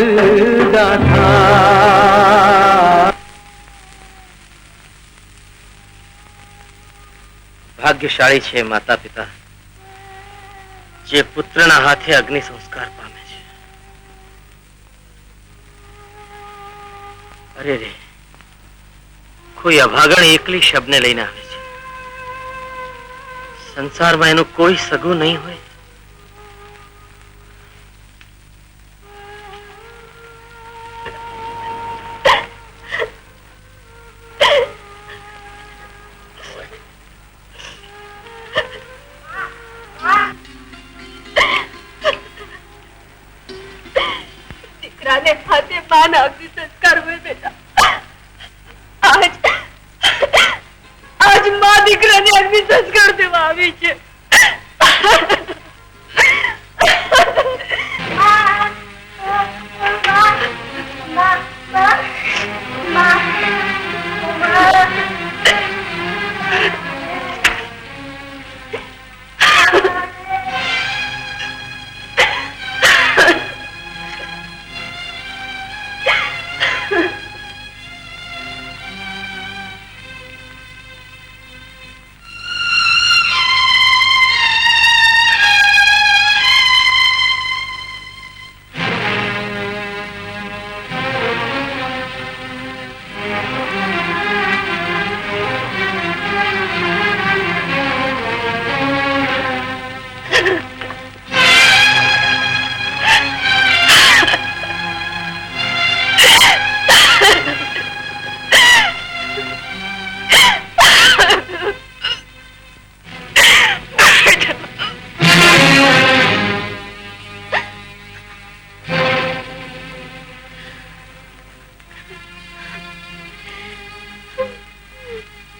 ગાથા. ભાગ્યશાળી છે માતા પિતા જે પુત્રના હાથે અગ્નિ સંસ્કાર પામે છે. અરે રે, કોઈ અભાગણ એકલી શબને લઈને આવે છે. સંસારમાં એનું કોઈ સગું નહીં હોય. દીકરાને હાથે માના અગ્નિ સંસ્કાર હોય બેટા. આજ માં દીકરાને અગ્નિ સંસ્કાર દેવા આવી છે.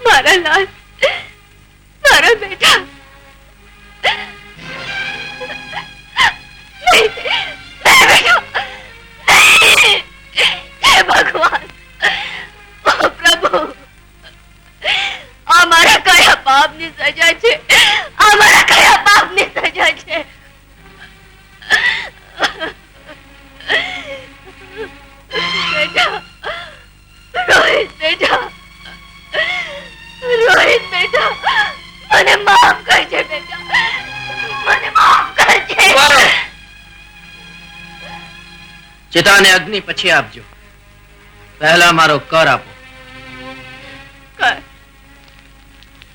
મારા લાલ, મારા બેટા. ભગવાન, પ્રભુ, આ મારા કયા પાપની સજા છે? આ મારા કયા પાપની સજા છે? બેટા, રોહિત બેટા, રોહિત બેટા, મને માફ કરજે બેટા, મને માફ કરજે. ચિતાને અગ્નિ પછી આપજો. પહેલા મારો કર આપો.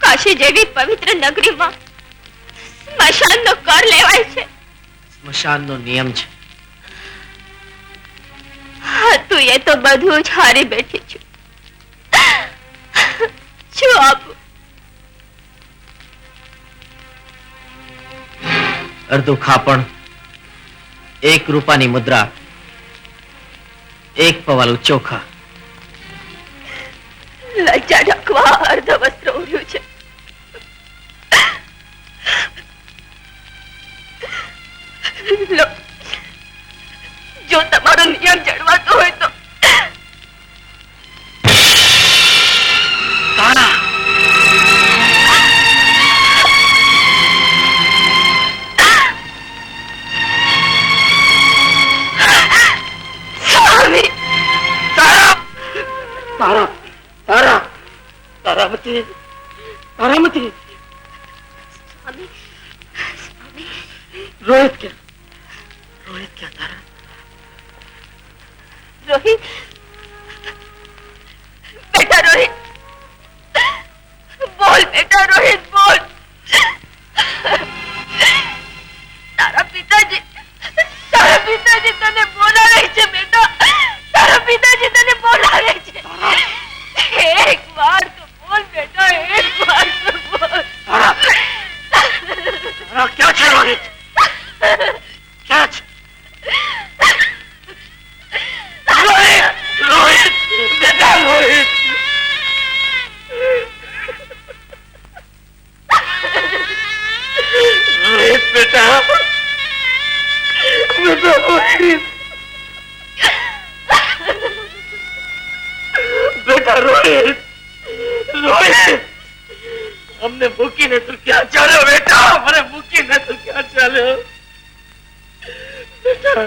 કાશી જેવી પવિત્ર નગરીમાં સ્મશાનનો કર લેવાય છે? સ્મશાનનો નિયમ છે. હા, તું એ તો બધું જ હારી બેઠી છું. શું આપું? અડધું ખાપણ, 1 રૂપાની મુદ્રા, 1 પવાલું ચોખા. લજ્જા ઢકવા અર્ધ વસ્ત્ર ઓઢ્યું છે. લો, જો તમારો નિયમ જળવાતો હોય તો તારામતી, તારામતી. સ્વામી, સ્વામી. રોહિત ક્યાં? રોહિત ક્યાં તારા? રોહિત, બેટા રોહિત, બોલ બેટા રોહિત, બોલ. તારા પિતાજી તને બોલાવે છે બેટા. તારા પિતાજી તને બોલાવે છે. એક વાર તો બોલ બેટા, એક વાર તો બોલ. ક્યાં છે રોહિત? ક્યાં છે? રોહિત, રોહિત, બેટા રોહિત. રોહિત બેટા, બેટા રોહિત, બેટા રોહિત, રોહિત. અમને મૂકીને તું ક્યાં ચાલ્યો બેટા? મને મૂકીને તું ક્યાં ચાલ્યો બેટા?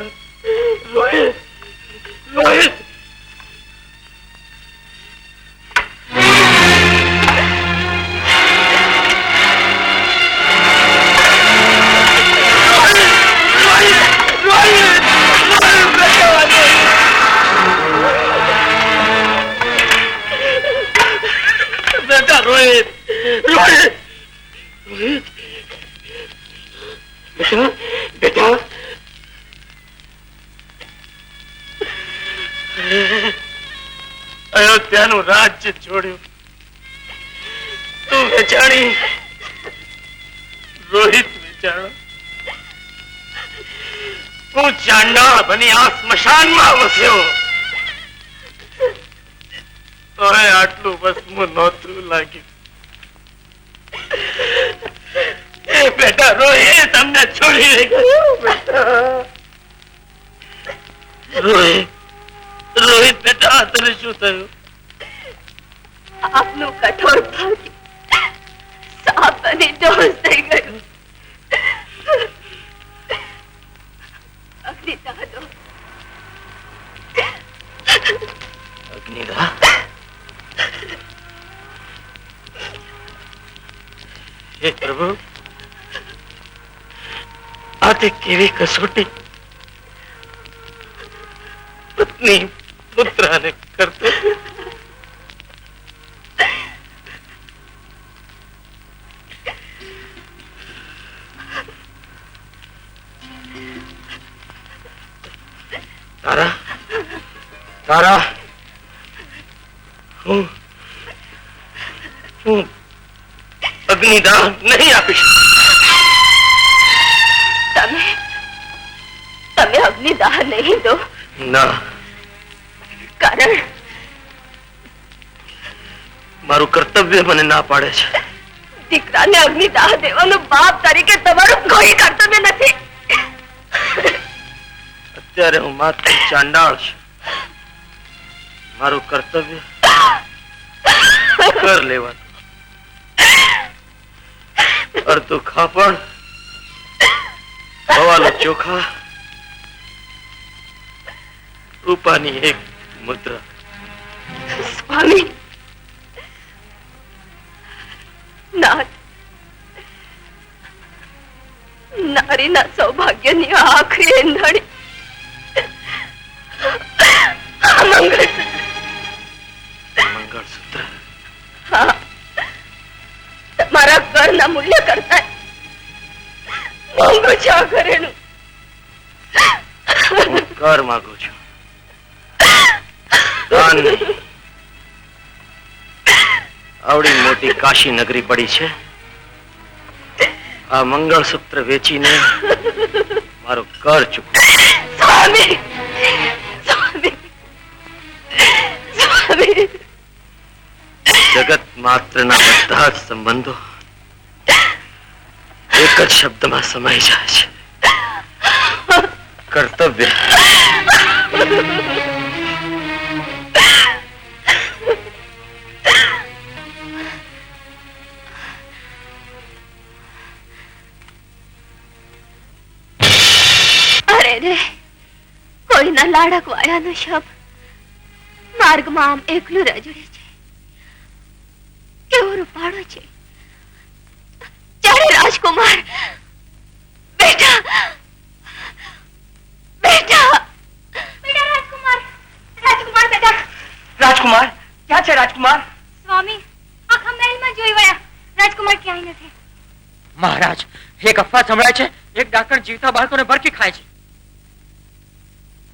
રોહિત રોહિત बेटा रोहित रोहित रोहित बेटा बेटा અયોધ્યાનું રાજ્ય છોડ્યું તું વેચાણી રોહિત વેચાણો હું ચાંડાળ બની આ સ્મશાનમાં વસ્યો હવે આટલું વસમું નહોતું લાગ્યું એ બેટા રોહિત તમને છોડી ગયો બેટા રોહિત રોહિત બેટા તને શું થયું આપનું કઠોર ભાગ્ય સાપ અને ડોસ થઈ ગયું. અગ્નિદાહ દો. અગ્નિદાહ હે પ્રભુ આ તે કેવી કસોટી પત્ની પુત્રને કરતો તારા તારા હું અગ્નિદાહ નહીં આપીશ. તમે અગ્નિદાહ નહીં દો. ના કારણ મારું કર્તવ્ય મને ના પાડે છે. દીકરાને અગ્નિદાહ દેવાનો બાપ તરીકે તમારું કોઈ કર્તવ્ય નથી. અત્યારે હું માત્ર ચાંડાળ છું. મારું કર્તવ્ય કર લેવાનું. અડધું ખાપણ હવાલો ચોખા રૂપાની એક મુદ્રા. સ્વામી નારીના સૌભાગ્યની આખરી એંધાણી મંગળસૂત્ર હા, તમારા કરના મૂલ્ય કરતા મોંઘું છે આ ઘરેણું. હું કર માંગુ છું, દાન નહીં. આવડી મોટી કાશી નગરી પડી છે, આ મંગળસૂત્ર વેચીને મારું કર ચૂકવું. સ્વામી સ્વામી સ્વામી જગત માત્રના બધા જ સંબંધો એક જ શબ્દમાં સમાઈ જાય છે, કર્તવ્ય. અરે રે, કોઈના લાડક વાયાનો શબ માર્ગમાં આમ એકલું રજડે છે. કેવો રૂપાળો છે. જ્યારે રાજકુમાર બેટા બેટા બેટા રાજકુમાર રાજકુમાર બેટા રાજકુમાર ક્યાં છે રાજકુમાર? સ્વામી આખા મહેલમાં જોઈ વળ્યા, રાજકુમાર ક્યાંય નથી. મહારાજ, એક અફવા સંભળાય છે, એક ડાકણ જીવતા બાળકોને ભરકી ખાય છે.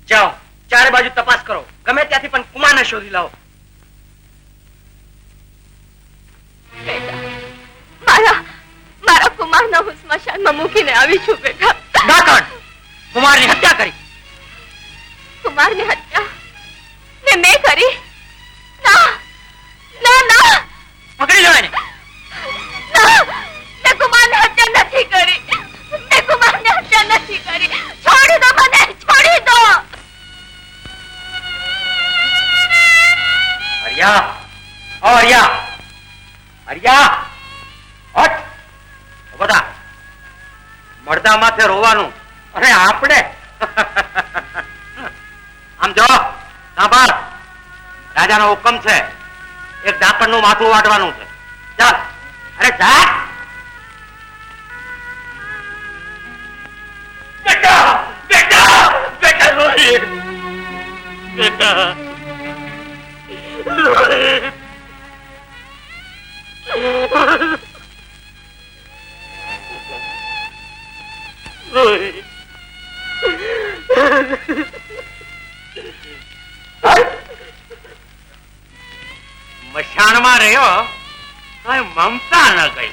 જાઓ, ચારે બાજુ તપાસ કરો, ગમે ત્યાંથી પણ કુમારને શોધી લાવો. મારા કુમારને હું સ્મશાનમાં મૂકીને આવી છું બેટા. ડાકણ કુમારની હત્યા કરી. કુમારની હત્યા ને મેં કરી? ના ના ના, પકડી લો એને. ના, મેં કુમારની હત્યા નથી કરી. મેં કુમારની હત્યા નથી કરી. છોડી દો મને, છોડી દો. હરિયા, ઓ હરિયા, હરિયા, હટ. બધા મળદા માથે રોવાનું અને આપણે સાંભળ, રાજાનો હુકમ છે, એક ડાપણનું માથું વાટવાનું છે. ચાલ, અરે જા. બેટા બેટા બેટા રોહિત, બેટા રોહિત. રોહિત, મશાનમાં રહ્યો તો મમતા ન ગઈ,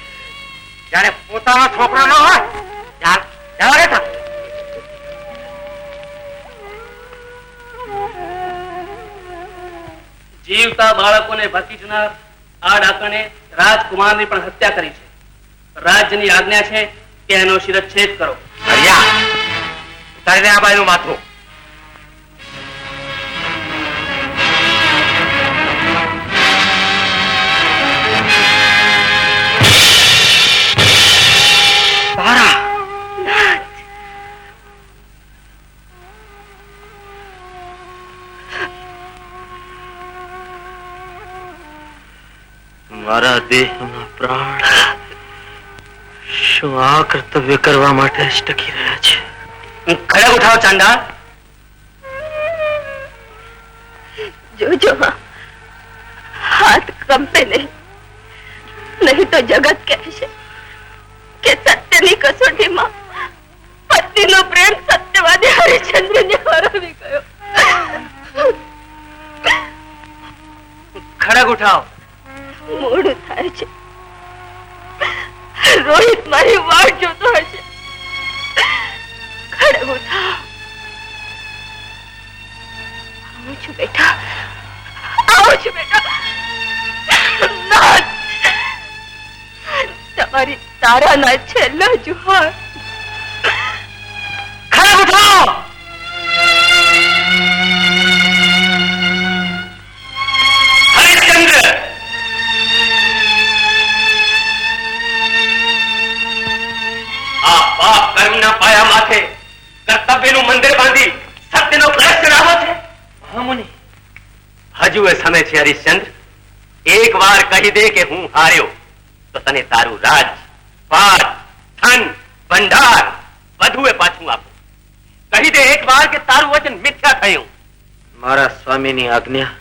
જાણે પોતાનો છોકરો ન હોય. ચાલ જવા દેતા. જીવતા બાળકોને ભતીજનાર આ ડાકણે રાજકુમારની પણ હત્યા કરી છે. રાજ્યની આજ્ઞા છે કે એનો શિરચ્છેદ કરો. હરિયા, ઉતારીને આ બાઈનું માથું. તારા મારા દેહમાં પ્રાણ શું આ કર્તવ્ય કરવા માટે જ ટકી રહ્યા છે? ખડક ઉઠાવો ચાંડાળ. જોજો માં, હાથ કંપે નહીં તો જગત કહેશે કે સત્યની કસોટીમાં પતિનો પ્રેમ સત્યવાદી હરિશ્ચંદ્રને હરાવી ગયો. ખડક ઉઠાવો. મોડું થાય છે. રોહિત મારી વાટ જોતો હશે. ખડક ઉઠાવ. આવું છું બેટા, આવું છું બેટા. નાથ, તમારી તારાના છેલ્લા જુહાર. ખડક ઉઠાવો. હરિશ્ચંદ્ર, આ પાપ કર્મના પાયા માથે કર્તવ્યનું મંદિર બાંધી સત્યનો કલશ ચડાવો છે. મહામુનિ, હજુ એ સમય છે હરિશ્ચંદ્ર. એક વાર કહી દે કે હું હાર્યો તો તને તારું રાજ, પાટ, ધન, ભંડાર બધું એ પાછું આપું. કહી દે એક વાર કે તારું વચન મિથ્યા થયું. મારા સ્વામીની આજ્ઞા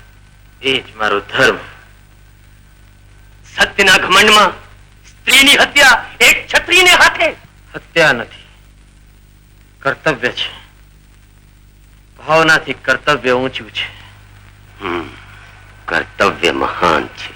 એ જ મારો ધર્મ. સત્યના ઘમંડમાં સ્ત્રીની હત્યા એક ક્ષત્રિયને હાથે. હત્યા નથી, કર્તવ્ય છે. ભાવનાથી કર્તવ્ય ઊંચું છે. કર્તવ્ય મહાન છે.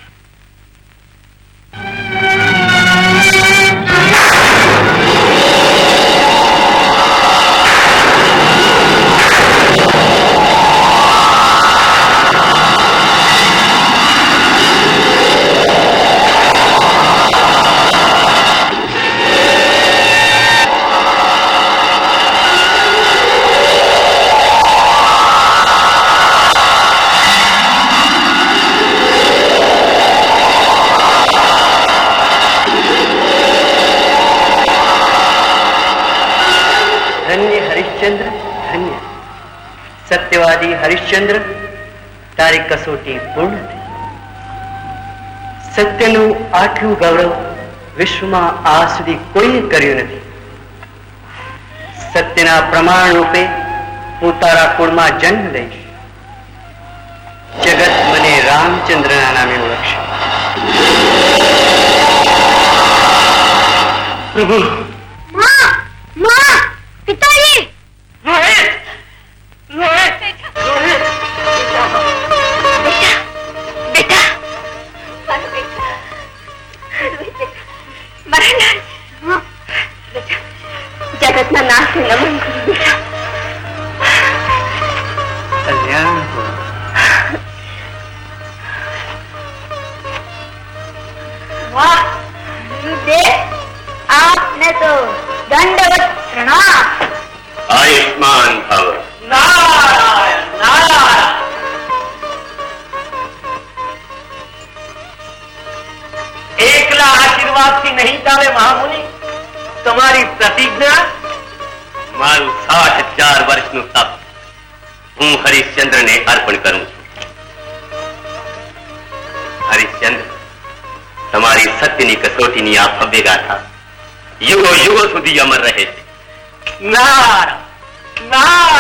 હરિશ્ચંદ્ર ધન્ય. સત્યવાદી હરિશ્ચંદ્ર, તારી કસોટી પૂર્ણ થઈ. સત્યનું આટલું ગૌરવ વિશ્વમાં આ સુધી કોઈએ કર્યું નથી. સત્યના પ્રમાણ રૂપે હું તારા કુળમાં જન્મ લઈશ. જગત મને રામચંદ્રના નામે ઓળખશે. પ્રભુ, પિતાજી, રોહિત, રોહિત, રોહિત. બેટા, મારો બેટા, રોહિત બેટા, મારા લાલ. બેટા, જગતના નાથને નમન કરું બેટા. કલ્યાણ હો. વાહ દેવ, આપને તો દંડવત પ્રણામ. આયુષ્માન ભવ. નારાયણ નારાયણ. એકલા આશીર્વાદથી નહીં ચાલે મહામુનિ. તમારી પ્રતિજ્ઞા. મારું 60,000 વર્ષનું તપ, હું હરિશ્ચંદ્રને અર્પણ કરું છું. હરિશ્ચંદ્ર, તમારી સત્યની કસોટીની આ ભવ્ય ગાથા યુગો યુગો સુધી અમર રહે છે. નારાયણ